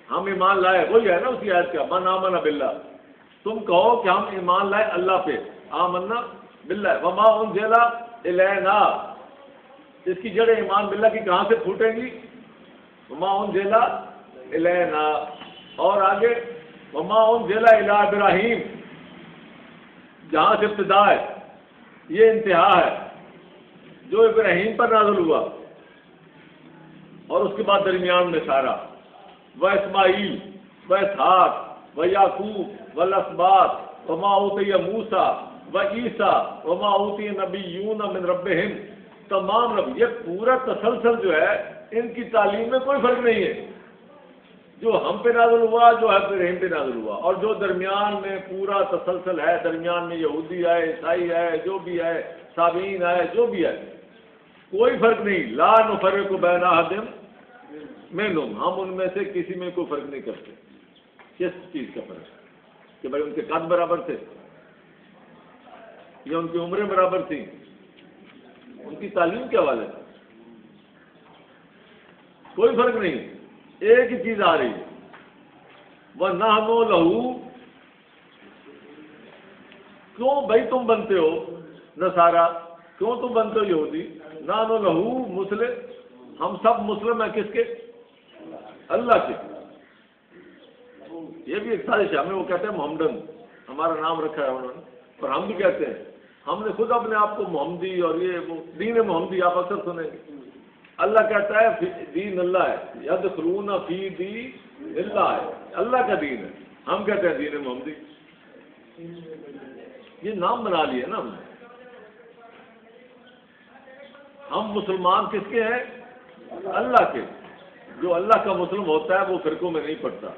ہم ایمان لائے، وہی ہے نا اسی آیت کا من آمن باللہ، تم کہو کہ ہم ایمان لائے اللہ پہ، آمنا باللہ وما انزل الینا، اس کی جڑیں ایمان باللہ کی کہاں سے پھوٹیں گی؟ وما انزل الینا، اور آگے وما انزل الی ابراہیم، جہاں سے ابتدا ہے یہ انتہا ہے، جو ابراہیم پر نازل ہوا، اور اس کے بعد درمیان میں سارا، و اسماعیل و اسحاق و یعقوب والاسباط وما اوتی موسیٰ و عیسیٰ وما اوتی نبیون من ربہم، تمام نبی، یہ پورا تسلسل جو ہے ان کی تعلیم میں کوئی فرق نہیں ہے، جو ہم پہ نازل ہوا، جو ہے ابراہیم پہ نازل ہوا، اور جو درمیان میں پورا تسلسل ہے، درمیان میں یہودی ہے، عیسائی ہے، جو بھی ہے، صابئین ہے، جو بھی ہے، کوئی فرق نہیں، لا نفرق بین احد منہم، ہم ان میں سے کسی میں کوئی فرق نہیں کرتے۔ کس چیز کا فرق؟ کہ بھائی ان کے قد برابر تھے یا ان کی عمریں برابر تھیں، ان کی تعلیم کے حوالے سے کوئی فرق نہیں، ایک ہی چیز آ رہی ہے، وَنَحْنُ لَهُ، کیوں بھائی تم بنتے ہو نصارہ، کیوں تم بنتے ہو یہودی؟ نَحْنُ لَهُ مسلم، ہم سب مسلم ہیں، کس کے؟ اللہ کے۔ یہ بھی ایک سازش ہے، ہمیں وہ کہتے ہیں محمدن، ہمارا نام رکھا ہے انہوں نے، اور ہم بھی کہتے ہیں، ہم نے خود اپنے آپ کو محمدی، اور یہ وہ دین محمدی آپ اکثر سنیں گے، اللہ کہتا ہے دین اللہ ہے، یدخلون فی دین اللہ ہے، اللہ کا دین ہے، ہم کہتے ہیں دین محمدی، یہ نام بنا لیا نا ہم نے۔ ہم مسلمان کس کے ہیں؟ اللہ کے۔ جو اللہ کا مسلم ہوتا ہے وہ فرقوں میں نہیں پڑتا،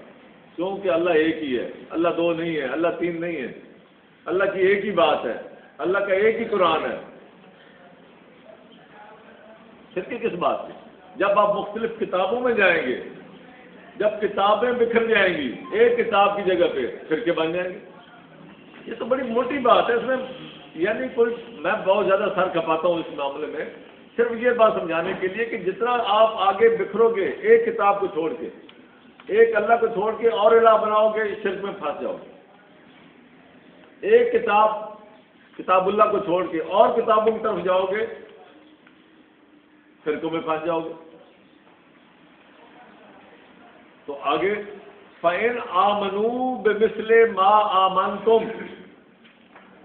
کیونکہ اللہ ایک ہی ہے، اللہ دو نہیں ہے، اللہ تین نہیں ہے، اللہ کی ایک ہی بات ہے، اللہ کا ایک ہی قرآن ہے۔ فرقے کس بات کی؟ جب آپ مختلف کتابوں میں جائیں گے، جب کتابیں بکھر جائیں گی ایک کتاب کی جگہ پہ، فرقے بن جائیں گے۔ یہ تو بڑی موٹی بات ہے، اس میں یعنی کوئی، میں بہت زیادہ سر کھپاتا ہوں اس معاملے میں، صرف یہ بات سمجھانے کے لیے کہ جتنا آپ آگے بکھرو گے ایک کتاب کو چھوڑ کے، ایک اللہ کو چھوڑ کے اور الہ بناؤ گے، شرک میں پھنس جاؤ گے۔ ایک کتاب اللہ کو چھوڑ کے اور کتابوں کی طرف جاؤ گے، فرقوں میں پھنس جاؤ گے۔ تو آگے فَإِنْ آمَنُوا بِمِثْلِ مَا آمَنْتُمْ،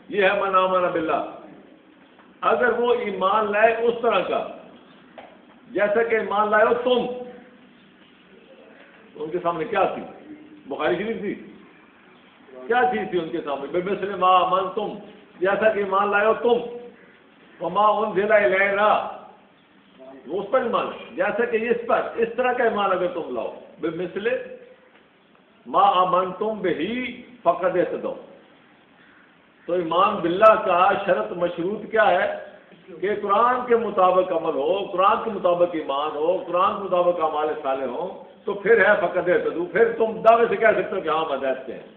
یہ ہے من آمن باللہ، اگر وہ ایمان لائے اس طرح کا جیسا کہ ایمان لائے ہو تم، تو ان کے سامنے کیا تھی؟ بخاری شریف تھی، کیا چیز تھی ان کے سامنے؟ بِمِثْلِ مَا آمَنْتُمْ، جیسا کہ ایمان لائے ہو تم، وَمَا أُنزِلَ إِلَيْنَا، وہ اس پر ایمان، جیسا کہ اس پر، اس طرح کا ایمان اگر تم لاؤ، بِمِثْلِ مَا آمَنْتُمْ بِهِ فَقَدْ اهْتَدَوْا، تو ایمان باللہ کا شرط مشروط کیا ہے؟ کہ قرآن کے مطابق عمل ہو، قرآن کے مطابق ایمان ہو، قرآن کے مطابق اعمال صالح ہوں، تو پھر ہے فقط اہتدوا، پھر تم دعوے سے کہہ سکتے ہو کہ ہاں ہدایت کے ہیں۔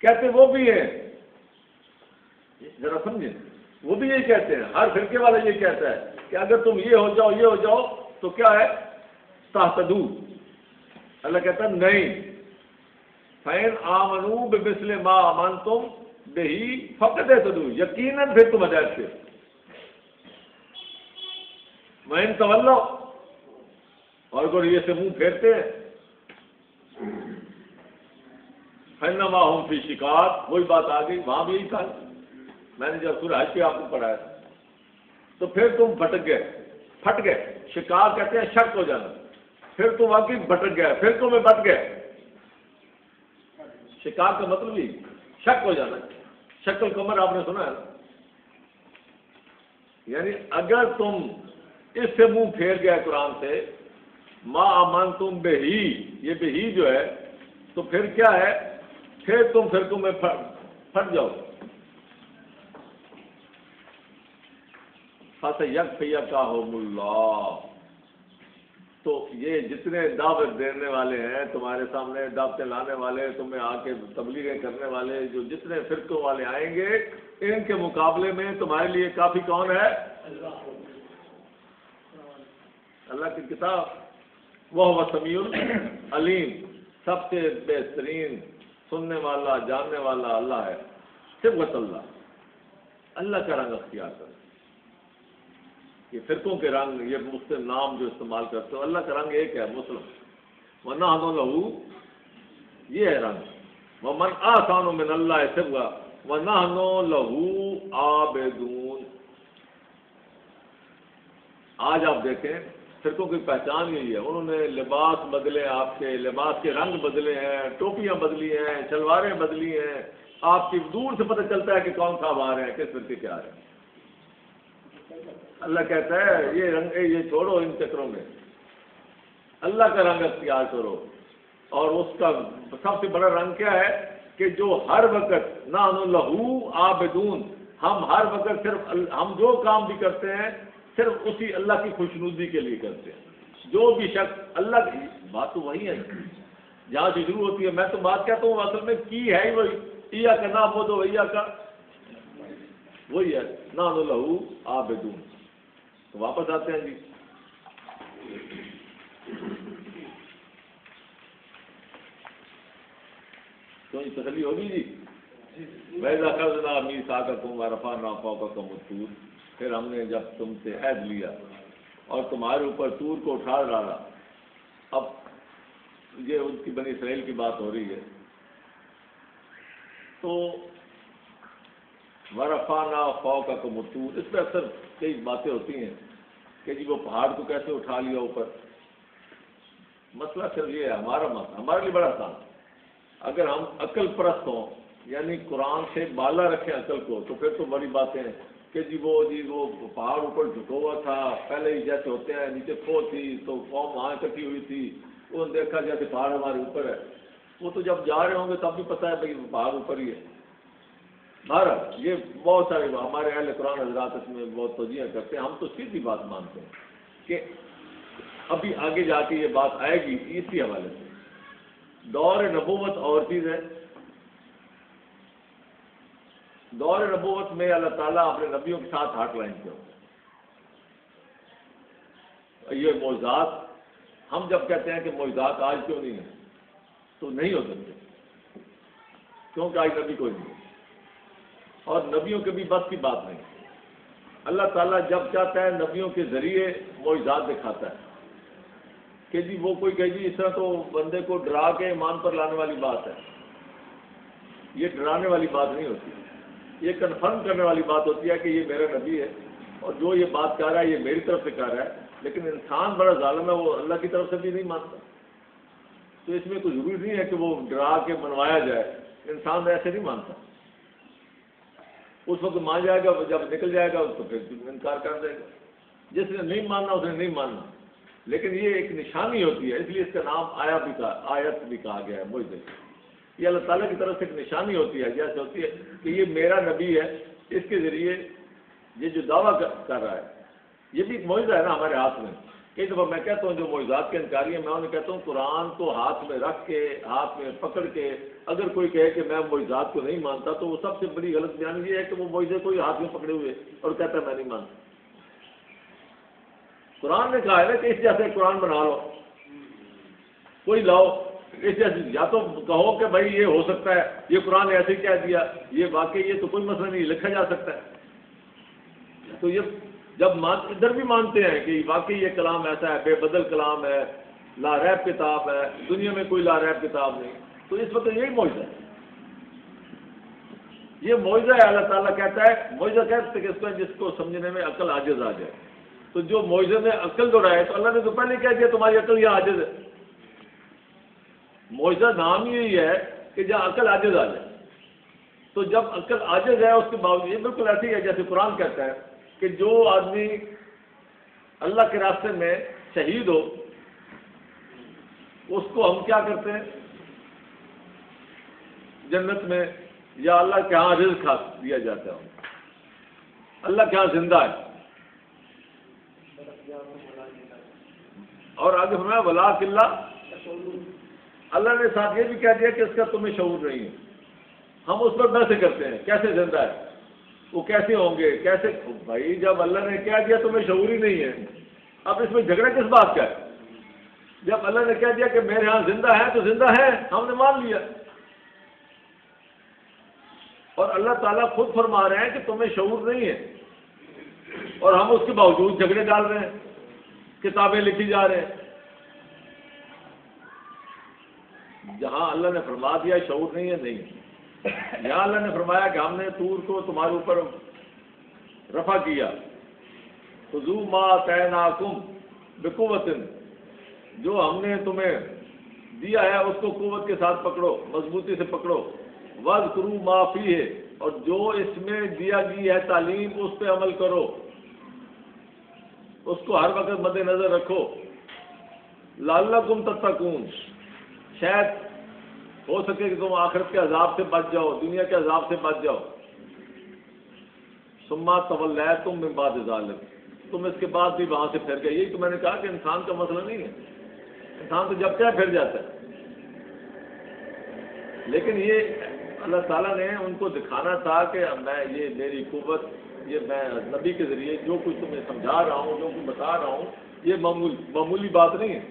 کہتے وہ بھی ہیں، ذرا سمجھیں، وہ بھی یہی کہتے ہیں، ہر فرقے والا یہ کہتا ہے کہ اگر تم یہ ہو جاؤ، یہ ہو جاؤ، تو کیا ہے؟ تہتدوا۔ اللہ کہتا ہے نہیں، فَإِنْ آمَنُوا بِمِثْلِ مَا آمَنْتُمْ بِهِ فَقَدْ اهْتَدَوْا، یقیناً پھر تم ہدایت سے۔ وَإِنْ تَوَلَّوْا، اور اگر یہ سے منہ پھیرتے ہیں، فَإِنَّمَا هُمْ فِي شِقَاقٍ، وہی بات آ گئی، وہاں بھی یہی تھا، میں نے جب سورہ حج پہ آپ کو پڑھایا، تو پھر تم بھٹک گئے، پھٹ گئے، شقاق کہتے ہیں شک ہو جانا، پھر تم واقعی بھٹک گئے، پھر تمہیں بٹ گئے، شکاک کا مطلب ہی شک ہو جانا. شکل قمر آپ نے سنا ہے نا, یعنی اگر تم اس سے منہ پھیر گیا قرآن سے, ما آمنتم بہی, یہ بہی جو ہے تو پھر کیا ہے, پھر تم فرقوں میں پھٹ جاؤ. فَسَيَكْفِيَكَهُمُ اللَّهُ, تو یہ جتنے دعوت دینے والے ہیں تمہارے سامنے, دعوتیں لانے والے, تمہیں آ کے تبلیغیں کرنے والے, جو جتنے فرقوں والے آئیں گے, ان کے مقابلے میں تمہارے لیے کافی کون ہے؟ اللہ کی کتاب. وہ سمیع العلیم, سب سے بہترین سننے والا جاننے والا اللہ ہے. صبغۃ اللہ, اللہ کا رنگ اختیار کرو. یہ فرقوں کے رنگ, یہ مختلف نام جو استعمال کرتے ہو, اللہ کا رنگ ایک ہے, مسلم. وَنَحْنُ لَهُ, یہ ہے رنگ. وَمَنْ أَحْسَنُ مِنَ اللَّهِ صِبْغَةً وَنَحْنُ لَهُ عَابِدُونَ. آج آپ دیکھیں فرقوں کی پہچان یہی ہے, انہوں نے لباس بدلے, آپ کے لباس کے رنگ بدلے ہیں, ٹوپیاں بدلی ہیں, شلواریں بدلی ہیں, آپ کی دور سے پتہ چلتا ہے کہ کون صاحب آ رہے ہیں, کس فرقے کے آ رہے ہیں. اللہ کہتا ہے یہ رنگ, یہ چھوڑو ان چکروں میں, اللہ کا رنگ اختیار کرو. اور اس کا سب سے بڑا رنگ کیا ہے کہ جو ہر وقت نحن لہو عابدون, ہم ہر وقت صرف ہم جو کام بھی کرتے ہیں صرف اسی اللہ کی خوشنودی کے لیے کرتے ہیں. جو بھی شخص اللہ کی بات تو وہی ہے جہاں سے شروع ہوتی ہے. میں تو بات کہتا ہوں اصل میں کی ہے ہی وہی, ایا کا نعبد و ایا کا وہی ہے, نحن لہو عابدون. تو واپس آتے ہیں جی. تو یہ تسلی ہوگی جی. وَإِذْ أَخَذْنَا مِيثَاقَكُمْ وَرَفَعْنَا فَوْقَكُمُ الطُّورَ, پھر ہم نے جب تم سے عہد لیا اور تمہارے اوپر طور کو اٹھا ڈالا. اب یہ ان کی بنی اسرائیل کی بات ہو رہی ہے. تو وَرَفَعْنَا فَوْقَكُمُ الطُّورَ, اس پہ اکثر کئی باتیں ہوتی ہیں کہ جی وہ پہاڑ کو کیسے اٹھا لیا اوپر. مسئلہ صرف یہ ہے, ہمارا مسئلہ ہمارے لیے بڑا آسان. اگر ہم عقل پرست ہوں, یعنی قرآن سے بالا رکھیں عقل کو, تو پھر تو بڑی باتیں ہیں کہ جی وہ پہاڑ اوپر جھکا ہوا تھا, پہلے ہی جیسے ہوتے ہیں نیچے کھو تھی تو قوم وہاں اکٹھی ہوئی تھی, وہ دیکھا جیسے پہاڑ ہمارے اوپر ہے. وہ تو جب جا رہے ہوں گے تب بھی پتہ ہے بھائی پہاڑ اوپر ہی ہے. بہرحال یہ بہت سارے ہمارے اہل قرآن حضرات اس میں بہت توجیہ کرتے ہیں. ہم تو سیدھی بات مانتے ہیں کہ ابھی آگے جا کے یہ بات آئے گی اسی حوالے سے. دور نبوت اور چیز ہے. دور نبوت میں اللہ تعالیٰ اپنے نبیوں کے ساتھ ہاتھ لائن کیا. یہ معجزات, ہم جب کہتے ہیں کہ معجزات آج کیوں نہیں ہیں, تو نہیں ہو سکتے کیونکہ آج نبی کوئی نہیں ہے, اور نبیوں کے بھی بس کی بات نہیں. اللہ تعالیٰ جب چاہتا ہے نبیوں کے ذریعے معجزات دکھاتا ہے کہ جی وہ کوئی کہ جی اس طرح تو بندے کو ڈرا کے ایمان پر لانے والی بات ہے. یہ ڈرانے والی بات نہیں ہوتی, یہ کنفرم کرنے والی بات ہوتی ہے کہ یہ میرا نبی ہے اور جو یہ بات کہہ رہا ہے یہ میری طرف سے کہہ رہا ہے. لیکن انسان بڑا ظالم ہے, وہ اللہ کی طرف سے بھی نہیں مانتا. تو اس میں کوئی ضروری نہیں ہے کہ وہ ڈرا کے منوایا جائے, انسان ایسے نہیں مانتا. اس وقت مان جائے گا, جب نکل جائے گا تو پھر انکار کر دے گا. جس نے نہیں ماننا اس نے نہیں ماننا. لیکن یہ ایک نشانی ہوتی ہے, اس لیے اس کا نام آیت بھی کہا گیا ہے. معجزے, یہ اللہ تعالیٰ کی طرف سے ایک نشانی ہوتی ہے, جیسے ہوتی ہے کہ یہ میرا نبی ہے, اس کے ذریعے یہ جو دعویٰ کر رہا ہے یہ بھی ایک معجزہ ہے نا ہمارے ہاتھ میں. کئی دفعہ میں کہتا ہوں جو معجزات کے انکاری ہیں, میں انہیں کہتا ہوں قرآن کو ہاتھ میں رکھ کے, ہاتھ میں پکڑ کے اگر کوئی کہے کہ میں معجزات کو نہیں مانتا, تو وہ سب سے بڑی غلط بیانی یہ ہے کہ وہ معجزے کو ہاتھ میں پکڑے ہوئے اور کہتا ہے میں نہیں مانتا. قرآن نے کہا ہے نا کہ اس جیسے قرآن بنا لو, کوئی لاؤ اس جیسے, یا تو کہو کہ بھائی یہ ہو سکتا ہے, یہ قرآن نے ایسے ہی کہہ دیا, یہ واقعی یہ تو کوئی مسئلہ نہیں, لکھا جا سکتا ہے. تو یہ جب ادھر بھی مانتے ہیں کہ واقعی یہ کلام ایسا ہے, بے بدل کلام ہے, لا ریب کتاب ہے, دنیا میں کوئی لا ریب کتاب نہیں, تو اس وقت یہی معجزہ ہے. یہ معجزہ ہے. اللہ تعالیٰ کہتا ہے, معجزہ کہتے ہیں کہ جس کو سمجھنے میں عقل عاجز آ جائے. تو جو معجزے میں عقل دوڑائے تو اللہ نے تو پہلے کہہ دیا تمہاری عقل یہ عاجز ہے. معجزہ نام ہی یہی ہے کہ جہاں عقل عاجز آ جائے. تو جب عقل عاجز ہے اس کے باوجود، یہ بالکل ایسے ہی ہے جیسے قرآن کہتا ہے کہ جو آدمی اللہ کے راستے میں شہید ہو اس کو ہم کیا کرتے ہیں جنت میں، یا اللہ کے ہاں رزق دیا جاتا ہے، اللہ کے ہاں زندہ ہے. اور آگے فرمایا ولا قلہ، اللہ نے ساتھ یہ بھی کہہ دیا کہ اس کا تمہیں شعور نہیں ہے. ہم اس پر بحث کرتے ہیں کیسے زندہ ہے، وہ کیسے ہوں گے، کیسے. بھائی جب اللہ نے کہہ دیا تمہیں شعور ہی نہیں ہے، اب اس میں جھگڑا کس بات کا ہے؟ جب اللہ نے کہہ دیا کہ میرے ہاں زندہ ہے تو زندہ ہے، ہم نے مان لیا. اور اللہ تعالیٰ خود فرما رہے ہیں کہ تمہیں شعور نہیں ہے، اور ہم اس کے باوجود جھگڑے ڈال رہے ہیں، کتابیں لکھی جا رہے ہیں. جہاں اللہ نے فرما دیا شعور نہیں ہے، نہیں. یہاں اللہ نے فرمایا کہ ہم نے طور کو تمہارے اوپر رفع کیا، خذوا ما آتیناکم بقوۃ، جو ہم نے تمہیں دیا ہے اس کو قوت کے ساتھ پکڑو، مضبوطی سے پکڑو. واذکروا ما فیہ، اور جو اس میں دیا گئی ہے تعلیم اس پہ عمل کرو، اس کو ہر وقت مد نظر رکھو. لعلکم تتقون، شاید ہو سکے کہ تم آخرت کے عذاب سے بچ جاؤ، دنیا کے عذاب سے بچ جاؤ. ثم تولیتم من بعد ذلک، تم اس کے بعد بھی وہاں سے پھر گئے. یہی تو میں نے کہا کہ انسان کا مسئلہ نہیں ہے، انسان تو جب کیا پھر جاتا ہے. لیکن یہ اللہ تعالیٰ نے ان کو دکھانا تھا کہ میں یہ میری قوت، یہ میں نبی کے ذریعے جو کچھ تمہیں سمجھا رہا ہوں، جو کچھ بتا رہا ہوں، یہ معمولی بات نہیں ہے.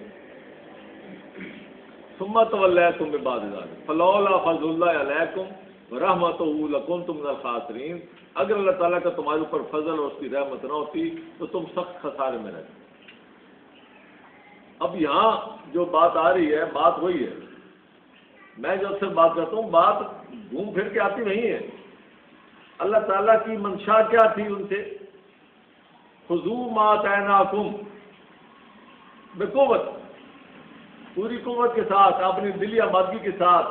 ثم تولیتم من بعد ذلک فلولا فضل اللہ علیکم ورحمتہ لکنتم من الخاسرین، اگر اللہ تعالیٰ کا تمہارے اوپر فضل اور اس کی رحمت نہ ہوتی تو تم سخت خسارے میں رہتے. اب یہاں جو بات آ رہی ہے بات وہی ہے، میں جو اکثر بات کرتا ہوں بات گھوم پھر کے آتی نہیں ہے. اللہ تعالیٰ کی منشا کیا تھی ان سے؟ خذوا ما آتیناکم بقوت، پوری قوت کے ساتھ، اپنی دلی آبادی کے ساتھ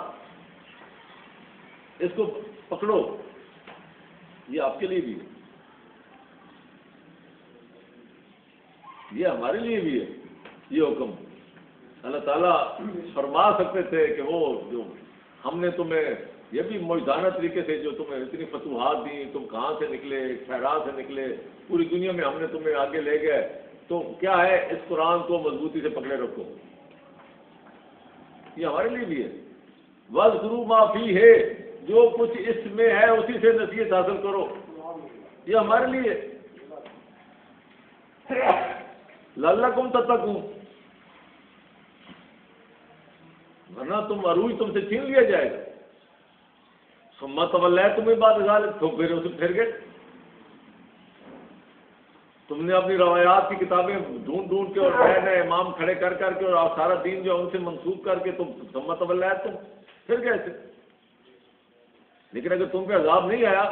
اس کو پکڑو. یہ آپ کے لیے بھی ہے، یہ ہمارے لیے بھی ہے. یہ حکم اللہ تعالیٰ فرما سکتے تھے کہ وہ جو ہم نے تمہیں یہ بھی موجزانہ طریقے سے جو تمہیں اتنی فتوحات دی، تم کہاں سے نکلے، خیرات سے نکلے، پوری دنیا میں ہم نے تمہیں آگے لے گئے. تو کیا ہے، اس قرآن کو مضبوطی سے پکڑے رکھو. یہ ہمارے لیے بھی ہے. وَاذْكُرُوا مَا فِيهِ، جو کچھ اس میں ہے اسی سے نصیحت حاصل کرو. یہ ہمارے لیے لعلکم تتقون، ورنہ تم عروج تم سے چھین لیا جائے گا. ثم تولیتم من بعد ذلک، تو پھر گئے. تم نے اپنی روایات کی کتابیں ڈھونڈ ڈھونڈ کے اور نئے نئے امام کھڑے کر کر کے اور سارا دین جو ان سے منسوخ کر کے تم ثم تولیتم پھر گئے تھے. لیکن اگر تم پہ عذاب نہیں آیا،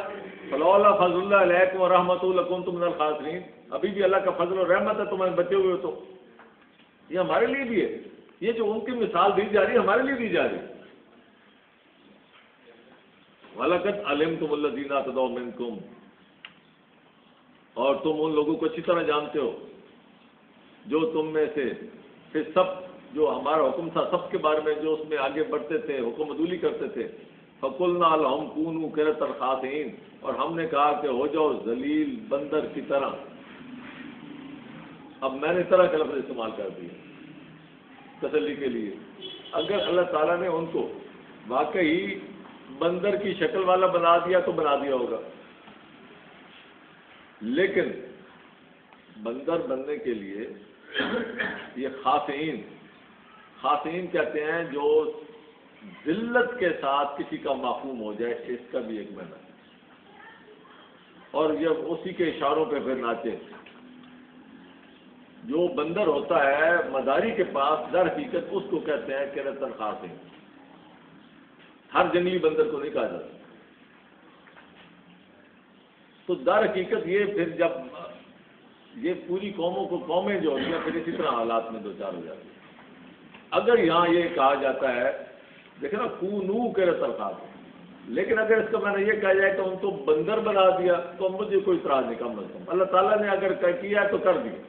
فلولا فضل اللہ علیکم ورحمتہ لکنتم من الخاسرین، ابھی بھی اللہ کا فضل اور رحمت ہے تمہیں بچے ہوئے ہو. تو یہ ہمارے لیے بھی ہے. یہ جو ان کی مثال دی جا رہی ہے ہمارے لیے دی جا رہی ہے. وَلَقَدْ عَلِمْتُمُ الَّذِينَ اعْتَدَوْا مِنْكُمْ، اور تم ان لوگوں کو اچھی طرح جانتے ہو جو تم میں سے پھر سب جو ہمارا حکم تھا سب کے بارے میں جو اس میں آگے بڑھتے تھے، حکم عدولی کرتے تھے. فَقُلْنَا لَهُمْ كُونُوا قِرَدَةً خَاسِئِينَ، اور ہم نے کہا کہ ہو جاؤ ذلیل بندر کی طرح. اب میں نے طرح کا لفظ استعمال کر دیا تسلی کے لیے. اگر اللہ تعالیٰ نے ان کو واقعی بندر کی شکل والا بنا دیا تو بنا دیا ہوگا، لیکن بندر بننے کے لیے یہ خاصین کہتے ہیں جو ذلت کے ساتھ کسی کا معصوم ہو جائے، اس کا بھی ایک معنی ہے. اور یہ اسی کے اشاروں پہ پھر ناچے. جو بندر ہوتا ہے مداری کے پاس در حقیقت اس کو کہتے ہیں قِرَدَةً خَاسِئِينَ. ہر جنگلی بندر کو نہیں کہا جاتا. تو در حقیقت یہ پھر جب یہ پوری قومیں جو ہوتی ہیں پھر اسی طرح حالات میں دو چار ہو جاتی ہیں. اگر یہاں یہ کہا جاتا ہے دیکھیں نا کونو کے تلخات، لیکن اگر اس کا میں نے یہ کہا جائے کہ ان کو بندر بنا دیا تو مجھے کوئی اعتراض نہیں کم از کم، اللہ تعالیٰ نے اگر کیا تو کر دیا.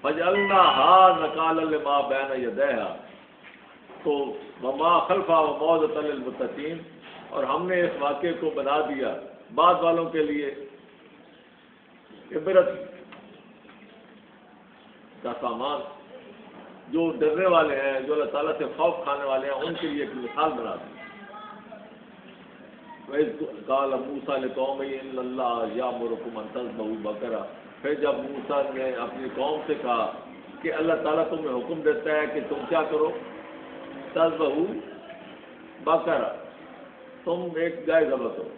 فَجَعَلْنَاهَا نَكَالًا لِمَا بَيْنَ يَدَيْهَا، تو وَمَا خَلْفَهَا وَمَوْعِظَةً لِلْمُتَّقِينَ، اور ہم نے اس واقعے کو بنا دیا بعد والوں کے لیے عبرت کا سامان، جو ڈرنے والے ہیں، جو اللہ تعالیٰ سے خوف کھانے والے ہیں، ان کے لیے ایک مثال بنا دی. وَإِذْ قَالَ مُوسَىٰ لِقَوْمِهِ إِنَّ اللَّهَ يَأْمُرُكُمْ أَن تَذْبَحُوا بَقَرَةً، پھر جب موسیٰ نے اپنی قوم سے کہا کہ اللہ تعالیٰ تمہیں حکم دیتا ہے کہ تم کیا کرو، تذبحوا بقرہ، تم ایک گائے ذبح کرو.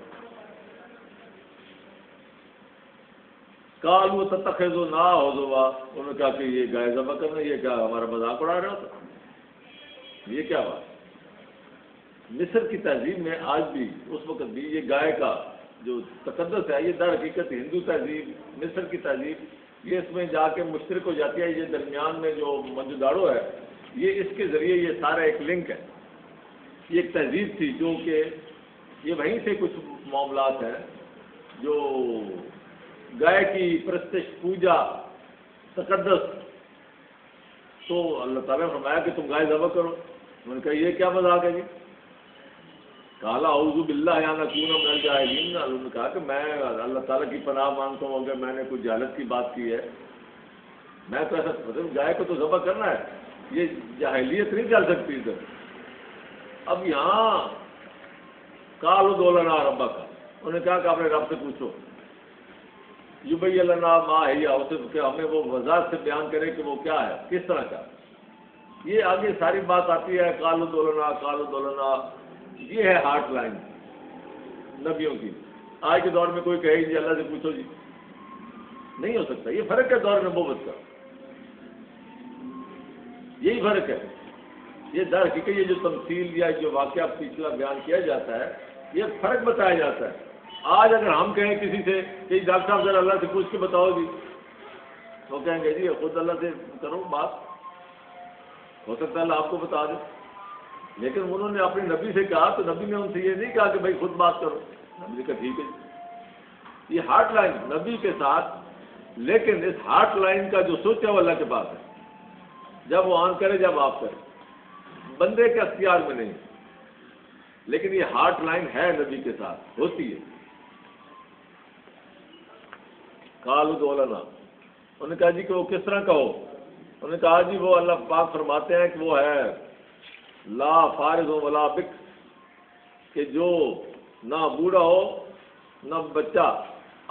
قالوا تتخذنا ہزوا، انہوں نے کہا کہ یہ گائے ذبح کرنا، یہ کیا ہمارا مذاق اڑا رہا ہوتا، یہ کیا بات. مصر کی تہذیب میں آج بھی اس وقت بھی یہ گائے کا جو تقدس ہے، یہ در حقیقت ہندو تہذیب، مصر کی تہذیب، یہ اس میں جا کے مشترک ہو جاتی ہے. یہ درمیان میں جو موجوداڑو ہے، یہ اس کے ذریعے یہ سارا ایک لنک ہے. یہ ایک تہذیب تھی جو کہ یہ وہیں سے کچھ معاملات ہیں، جو گائے کی پرستش، پوجا، تقدس. تو اللہ تعالیٰ نے فرمایا کہ تم گائے ذبح کرو. انہوں نے کہا یہ کیا مذاق ہے جی. کالا اعوذ باللہ ان اکون من الجاہلین، انہوں نے کہا کہ میں اللہ تعالیٰ کی پناہ مانگتا ہوں اگر میں نے کوئی جہالت کی بات کی ہے. میں تو ایسا مطلب گائے کو تو ذبح کرنا ہے، یہ جاہلیت نہیں چل سکتی ادھر. اب یہاں کالو دولنا ربا کا، انہوں نے کہا کہ اپنے رب سے پوچھو، یبین لنا ما ہی، اسے کہ ہمیں وہ وضاحت سے بیان کرے کہ وہ کیا ہے، کس طرح کا. یہ آگے ساری بات آتی ہے کالو دولنا. یہ ہے ہارٹ لائن نبیوں کی. آج کے دور میں کوئی کہے جی اللہ سے پوچھو جی، نہیں ہو سکتا. یہ فرق ہے دور نبوت کا، یہی فرق ہے. یہ در حقیقت یہ جو تمثیل یا جو واقعہ پچھلا بیان کیا جاتا ہے، یہ فرق بتایا جاتا ہے. آج اگر ہم کہیں کسی سے کہ ڈاکٹر صاحب ذرا اللہ سے پوچھ کے بتاؤ جی، تو کہیں گے جی خود اللہ سے کرو بات، ہو سکتا ہے اللہ آپ کو بتا دے. لیکن انہوں نے اپنے نبی سے کہا تو نبی نے ان سے یہ نہیں کہا کہ بھائی خود بات کرو. نبی نے کہا ٹھیک ہے. یہ ہارٹ لائن نبی کے ساتھ، لیکن اس ہارٹ لائن کا جو سوچ ہے وہ اللہ کے پاس ہے. جب وہ آن کرے، جب آپ کریں، بندے کے اختیار میں نہیں. لیکن یہ ہارٹ لائن ہے نبی کے ساتھ، ہوتی ہے. قالوا دولنا، انہوں نے کہا جی کہ وہ کس طرح کا ہو. انہوں نے کہا جی وہ اللہ پاک فرماتے ہیں کہ وہ ہے لا فارغ ولا بک، کہ جو نہ بوڑھا ہو نہ بچہ،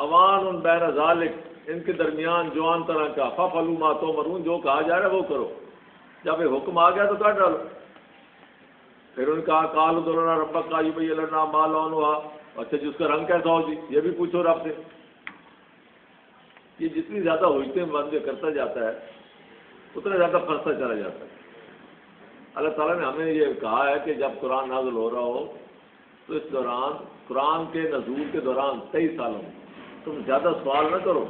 اوان بین ذالک، ان کے درمیان جوان طرح کا. ففعلوا ما تؤمرون، جو کہا جا رہا ہے وہ کرو. جب یہ حکم آ گیا تو کر ڈالو. پھر ان کا قالوا دولنا ربک یبین لنا ما لونھا، اچھا جس کا رنگ کیسا ہو جی یہ بھی پوچھو رب سے. یہ جتنی زیادہ ہوجتے بندے کرتا جاتا ہے اتنا زیادہ پھنستا چلا جاتا ہے. اللہ تعالیٰ نے ہمیں یہ کہا ہے کہ جب قرآن نازل ہو رہا ہو تو اس دوران، قرآن کے نزول کے دوران 23 سالوں میں تم زیادہ سوال نہ کرو.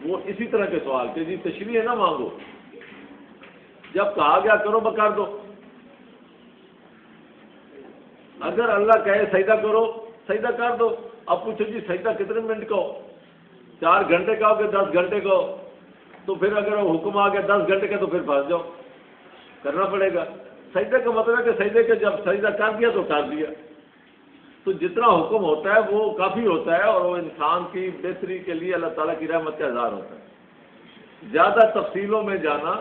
وہ اسی طرح کے سوال کہ جی تشریح نہ مانگو. جب کہا گیا کرو بکر دو. اگر اللہ کہے سجدہ کرو، سجدہ کر دو. اب پوچھو جی سجدہ کتنے منٹ کا ہو، 4 گھنٹے کا ہو کہ 10 گھنٹے کا ہو. تو پھر اگر وہ حکم آ گیا 10 گھنٹے کا تو پھر پھنس جاؤ، کرنا پڑے گا. سجدے کا مطلب ہے کہ سجدے کے جب سجدہ کر دیا تو کر دیا. تو جتنا حکم ہوتا ہے وہ کافی ہوتا ہے، اور وہ انسان کی بہتری کے لیے اللہ تعالیٰ کی رحمت کا اظہار ہوتا ہے. زیادہ تفصیلوں میں جانا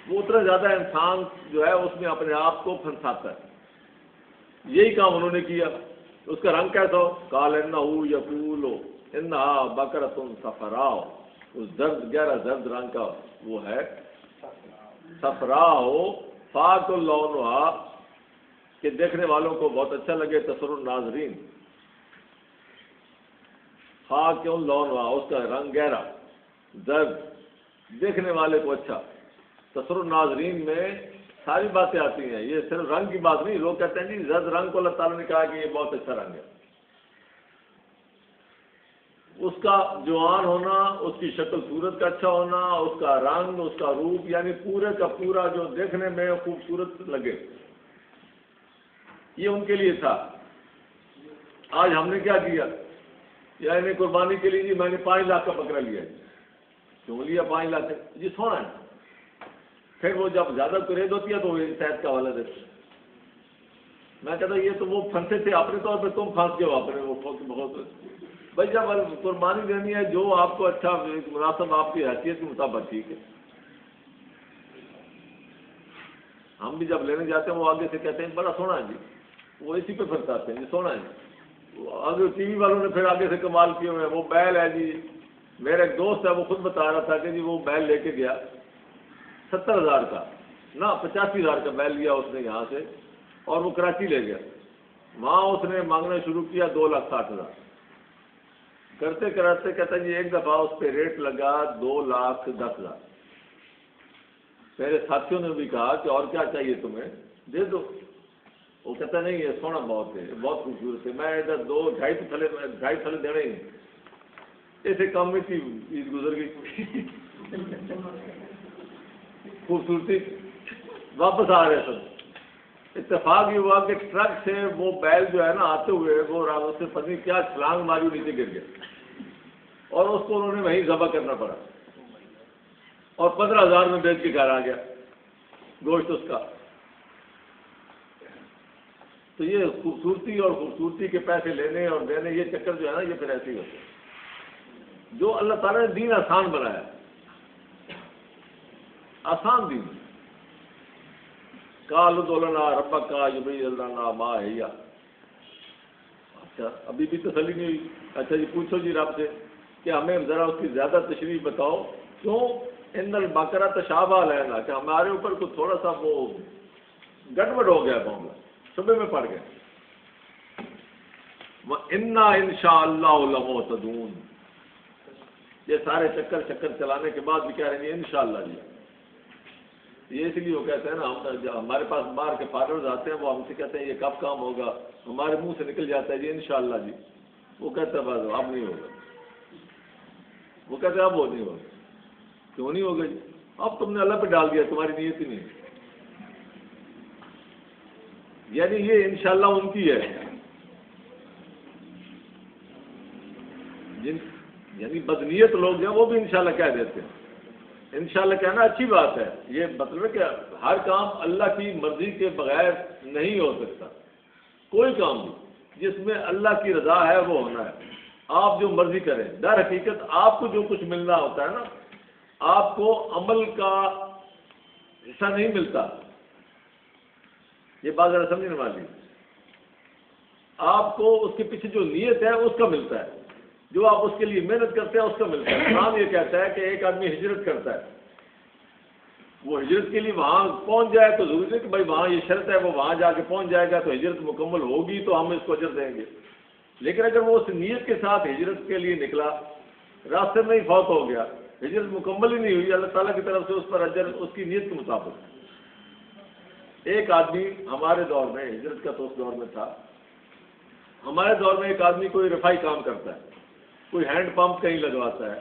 وہ اتنا زیادہ انسان جو ہے اس میں اپنے آپ کو پھنساتا ہے. یہی کام انہوں نے کیا. اس کا رنگ کیسا ہو، قال انہ یقول انہا بقرۃ صفراء، اس زرد گہرا زرد رنگ کا وہ ہے، صفراء فاق لونھا، کہ دیکھنے والوں کو بہت اچھا لگے. تسر الناظرین، فاق لونھا، اس کا رنگ گہرا زرد، دیکھنے والے کو اچھا. تسر الناظرین میں ساری باتیں آتی ہیں، یہ صرف رنگ کی بات نہیں. لوگ کہتے ہیں جی زرد رنگ کو اللہ تعالیٰ نے کہا کہ یہ بہت اچھا رنگ ہے. اس کا جوان ہونا، اس کی شکل صورت کا اچھا ہونا، اس کا رنگ، اس کا روپ، یعنی پورے کا پورا جو دیکھنے میں خوبصورت لگے، یہ ان کے لیے تھا۔ آج ہم نے کیا کیا؟ یعنی قربانی کے لیے جی میں نے 5 لاکھ کا بکرا لیا، کیوں لیا 5 لاکھ؟ جی سونا ہے۔ پھر وہ جب زیادہ قریب ہوتی ہے تو وہ صحت کا حوالہ دیتے۔ میں کہتا یہ تو وہ پھنسے تھے اپنے طور پہ، تم پھنس گئے اپنے وہ بہت۔ بھائی جب قربانی دینی ہے جو آپ کو اچھا مناسب آپ کی حیثیت کے مطابق ٹھیک ہے۔ ہم بھی جب لینے جاتے ہیں وہ آگے سے کہتے ہیں بڑا سونا ہے جی، وہ اسی پہ پھنساتے ہیں جی سونا ہے جی۔ آگے ٹی وی والوں نے پھر آگے سے کمال کیے ہوئے ہیں، وہ بیل ہے جی۔ میرا ایک دوست ہے وہ خود بتا رہا تھا کہ جی وہ بیل لے کے گیا 70,000 کا، نہ 85,000 کا بیل لیا اس نے یہاں سے، اور وہ کراچی لے گیا۔ وہاں اس نے مانگنا شروع کیا 2,60,000 کرتے کرتے، کہتا جی ایک دفعہ اس پہ ریٹ لگا 2,10,000۔ میرے ساتھیوں نے بھی کہا کہ اور کیا چاہیے تمہیں، دے دو۔ وہ کہتا نہیں یہ سونا بہت ہے، بہت خوبصورت ہے، میں ادھر 2-2.5 تھلے دینے ہی ایسے کام میں تھی، عید گزر گئی، خوبصورتی واپس آ رہے سب۔ اتفاق یہ ہوا کہ ٹرک سے وہ بیل جو ہے نا آتے ہوئے وہ راوت سے پتہ نہیں کیا چھلانگ ماری نیچے گر گیا، اور اس کو انہوں نے وہیں ذبح کرنا پڑا، اور 15,000 میں بیچ کے گھر آ گیا گوشت اس کا۔ تو یہ خوبصورتی اور خوبصورتی کے پیسے لینے اور دینے، یہ چکر جو ہے نا یہ پھر ایسے ہی ہوتا ہے۔ جو اللہ تعالیٰ نے دین آسان بنایا، آسان دین، قالوا ادع لنا ربک یبین لنا ما ہی۔ اچھا ابھی بھی تسلی نہیں ہوئی؟ اچھا جی پوچھو جی رب سے کہ ہمیں ذرا اس کی زیادہ تشریح بتاؤ، کیوں ان البقرہ تشابہ علینا، کہ ہمارے اوپر کچھ تھوڑا سا وہ گڑبڑ ہو گیا معاملہ، صبح میں پڑ گئے۔ وَإِنَّا إِنْ شَاءَ اللَّهُ لَمُهْتَدُونَ۔ یہ سارے چکر چلانے کے بعد بھی کہہ رہے ہیں انشاءاللہ جی۔ یہ اس لیے وہ کہتے ہیں نا، ہمارے پاس باہر کے فارورز آتے ہیں وہ ہم سے کہتے ہیں یہ کب کام ہوگا، ہمارے منہ سے نکل جاتا ہے جی انشاءاللہ جی، وہ کہتے ہیں بس اب نہیں ہوگا، وہ کہتے ہیں اب وہ نہیں ہوگا۔ کیوں نہیں ہوگا جی؟ اب تم نے اللہ پہ ڈال دیا، تمہاری نیت ہی نہیں ہے۔ یعنی یہ انشاءاللہ ان کی ہے، یعنی بدنیت لوگ ہیں وہ بھی انشاءاللہ کہہ دیتے ہیں۔ انشاءاللہ کہنا اچھی بات ہے، یہ مطلب ہے کہ ہر کام اللہ کی مرضی کے بغیر نہیں ہو سکتا، کوئی کام بھی جس میں اللہ کی رضا ہے وہ ہونا ہے، آپ جو مرضی کریں۔ در حقیقت آپ کو جو کچھ ملنا ہوتا ہے نا، آپ کو عمل کا حصہ نہیں ملتا، یہ بات ذرا سمجھنے والی، آپ کو اس کے پیچھے جو نیت ہے اس کا ملتا ہے، جو آپ اس کے لیے محنت کرتے ہیں اس کا ملتا ہے۔ قرآن یہ کہتا ہے کہ ایک آدمی ہجرت کرتا ہے، وہ ہجرت کے لیے وہاں پہنچ جائے تو ضروری ہے کہ بھائی وہاں یہ شرط ہے، وہ وہاں جا کے پہنچ جائے گا تو ہجرت مکمل ہوگی تو ہم اس کو اجر دیں گے۔ لیکن اگر وہ اس نیت کے ساتھ ہجرت کے لیے نکلا، راستے میں ہی فوت ہو گیا، ہجرت مکمل ہی نہیں ہوئی، اللہ تعالیٰ کی طرف سے اس پر اجر اس کی نیت کے مطابق۔ ایک آدمی ہمارے دور میں، ہجرت کا تو اس دور میں تھا، ہمارے دور میں ایک آدمی کوئی رفائی کام کرتا ہے، کوئی ہینڈ پمپ کہیں لگواتا ہے،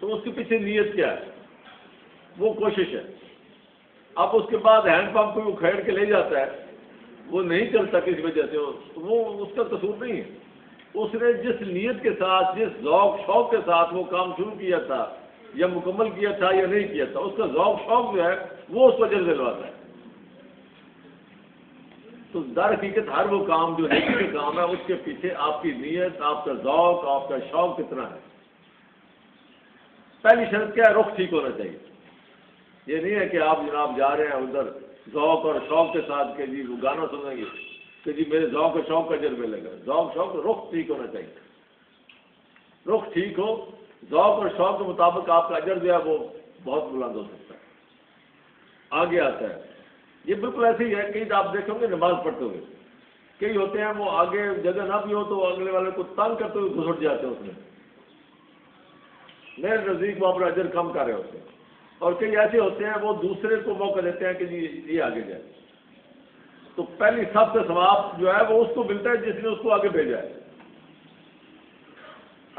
تو اس کے پیچھے نیت کیا ہے؟ وہ کوشش ہے۔ اب اس کے بعد ہینڈ پمپ کو کھیڑ کے لے جاتا ہے، وہ نہیں چلتا کسی وجہ سے، وہ اس کا قصور نہیں ہے، اس نے جس نیت کے ساتھ، جس ذوق شوق کے ساتھ وہ کام شروع کیا تھا یا مکمل کیا تھا یا نہیں کیا تھا، اس کا ذوق شوق جو ہے وہ اس کو اجر دلواتا ہے۔ تو در حقیقت ہر وہ کام جو نیکی کا کام ہے اس کے پیچھے آپ کی نیت، آپ کا ذوق، آپ کا شوق کتنا ہے۔ پہلی شرط کیا ہے؟ رخ ٹھیک ہونا چاہیے۔ یہ نہیں ہے کہ آپ جناب جا رہے ہیں ادھر ذوق اور شوق کے ساتھ کہ جی وہ گانا سنیں گے کہ جی میرے ذوق اور شوق کا اجر ملے گا۔ ذوق شوق، رخ ٹھیک ہونا چاہیے، رخ ٹھیک ہو، ذوق اور شوق کے مطابق آپ کا اجر جو ہے وہ بہت بلند ہو سکتا ہے۔ آگے آتا ہے، یہ بالکل ایسے ہی ہے، کئی آپ دیکھیں گے نماز پڑھتے ہوئے، کئی ہوتے ہیں وہ آگے جگہ نہ بھی ہو تو اگلے والے کو تنگ کرتے ہوئے گھسٹ جاتے ہیں اس میں، میرے نزدیک وہ اپنا اجر کم کر رہے ہوتے ہیں۔ اور کئی ایسے ہوتے ہیں وہ دوسرے کو موقع دیتے ہیں کہ جی یہ آگے جائے، تو پہلی سب سے ثواب جو ہے وہ اس کو ملتا ہے جس نے اس کو آگے بھیجا ہے۔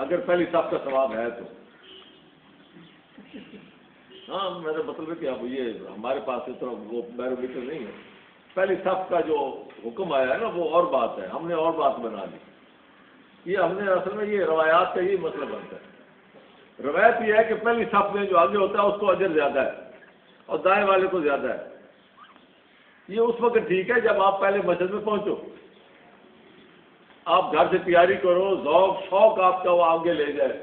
اگر پہلی صف کا ثواب ہے تو ہاں میرا مطلب ہے کہ اب یہ ہمارے پاس اتنا وہ بیرومیٹر نہیں ہے. پہلی صف کا جو حکم آیا ہے نا وہ اور بات ہے, ہم نے اور بات بنا لی. یہ ہم نے اصل میں یہ روایات کا یہی مسئلہ بنتا ہے. روایت یہ ہے کہ پہلی صف میں جو آگے ہوتا ہے اس کو اجر زیادہ ہے اور دائیں والے کو زیادہ ہے. یہ اس وقت ٹھیک ہے جب آپ پہلے مسجد میں پہنچو, آپ گھر سے تیاری کرو, ذوق شوق آپ کا وہ آگے لے جائے.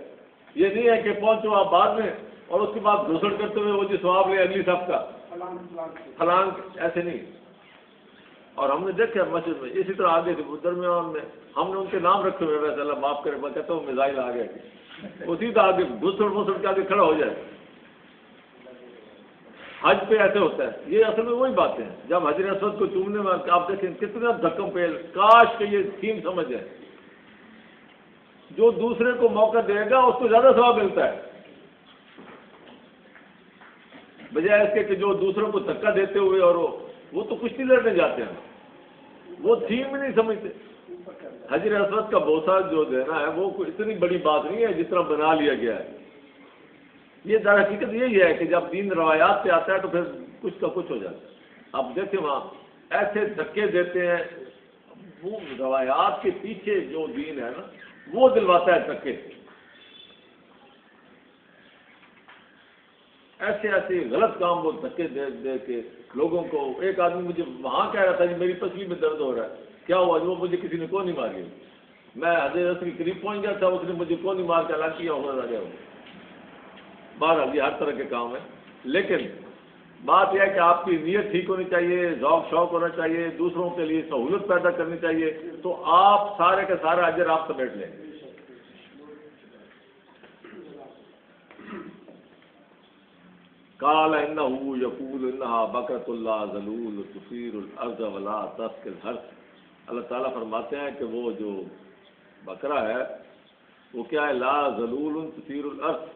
یہ نہیں ہے کہ پہنچو آپ بعد میں اور اس کے بعد گھسڑ کرتے ہوئے وہ جو ثواب لے اگلی صف کا فلان, ایسے نہیں. اور ہم نے دیکھا مسجد میں اسی طرح آگے تھے درمیان میں ہم نے ان کے نام رکھے ہوئے, ویسے اللہ معاف کرے, میں کہتا ہوں میزائل آ گئے اسی طرح آگے گھسڑ کے آگے کھڑا ہو جائے. حج پہ ایسے ہوتا ہے. یہ اصل میں وہی باتیں ہیں جب حجر اسود کو چومنے میں آپ دیکھیں کتنا دھکم پیل, کاش کہ یہ تھیم سمجھ ہے. جو دوسرے کو موقع دے گا اس کو زیادہ ثواب ملتا ہے بجائے اس کے کہ جو دوسروں کو دھکا دیتے ہوئے, اور وہ تو کشتی لڑنے جاتے ہیں, وہ تھیم ہی نہیں سمجھتے. حجر اسود کا بوسہ جو دینا ہے وہ کوئی اتنی بڑی بات نہیں ہے جس طرح بنا لیا گیا ہے. یہ در حقیقت یہی ہے کہ جب دین روایات پہ آتا ہے تو پھر کچھ کا کچھ ہو جاتا ہے. اب دیکھیں وہاں ایسے دھکے دیتے ہیں, وہ روایات کے پیچھے جو دین ہے نا وہ دلواتا ہے دھکے. ایسے ایسے غلط کام وہ دھکے دے دے کے لوگوں کو. ایک آدمی مجھے وہاں کہہ رہا تھا جی میری پسلی میں درد ہو رہا ہے, کیا ہوا جو مجھے کسی نے کون نہیں ماری. میں حجر اسود کے قریب پہنچ گیا تھا, اس نے مجھے کون نہیں مار کے الگ کیا ہوا رہ گیا. بہرحال یہ ہر طرح کے کام ہے, لیکن بات یہ ہے کہ آپ کی نیت ٹھیک ہونی چاہیے, ذوق شوق ہونا چاہیے, دوسروں کے لیے سہولت پیدا کرنی چاہیے, تو آپ سارے کا سارا اجر آپ سمیٹ لیں. قال انه يقول انها بقرۃ لا ذلول تثير الارض ولا تسقي الحرث. اللہ تعالیٰ فرماتے ہیں کہ وہ جو بکرا ہے وہ کیا ہے, لا ذلول تثير الارض,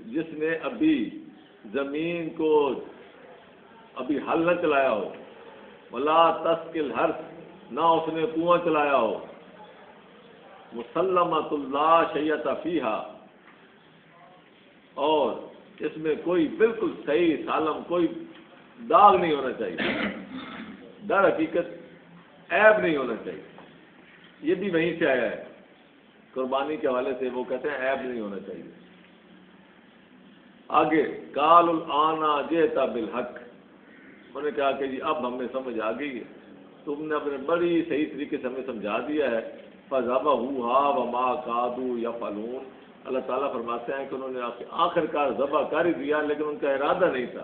جس نے ابھی زمین کو ابھی حل نہ چلایا ہو, ولا تسقي الحرث, نہ اس نے کنواں چلایا ہو, مسلمۃ لا شیۃ فیہا, اور اس میں کوئی بالکل صحیح سالم کوئی داغ نہیں ہونا چاہیے, در حقیقت عیب نہیں ہونا چاہیے. یہ بھی وہیں سے آیا ہے قربانی کے حوالے سے, وہ کہتے ہیں عیب نہیں ہونا چاہیے. آگے قال الآن جئت بالحق, انہوں نے کہا کہ جی اب ہمیں سمجھ آ گئی ہے, تم نے اپنے بڑی صحیح طریقے سے ہمیں سمجھا دیا ہے. فذبحوها وما كادوا يفعلون. اللہ تعالیٰ فرماتے ہیں کہ انہوں نے آپ کے آخر کار ذبح کر ہی دیا, لیکن ان کا ارادہ نہیں تھا,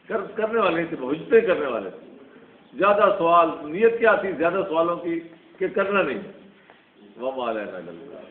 کرنے والے نہیں تھے, حجتیں کرنے والے تھے. زیادہ سوال, نیت کیا تھی زیادہ سوالوں کی کہ کرنا نہیں. وما علینا الا البلاغ.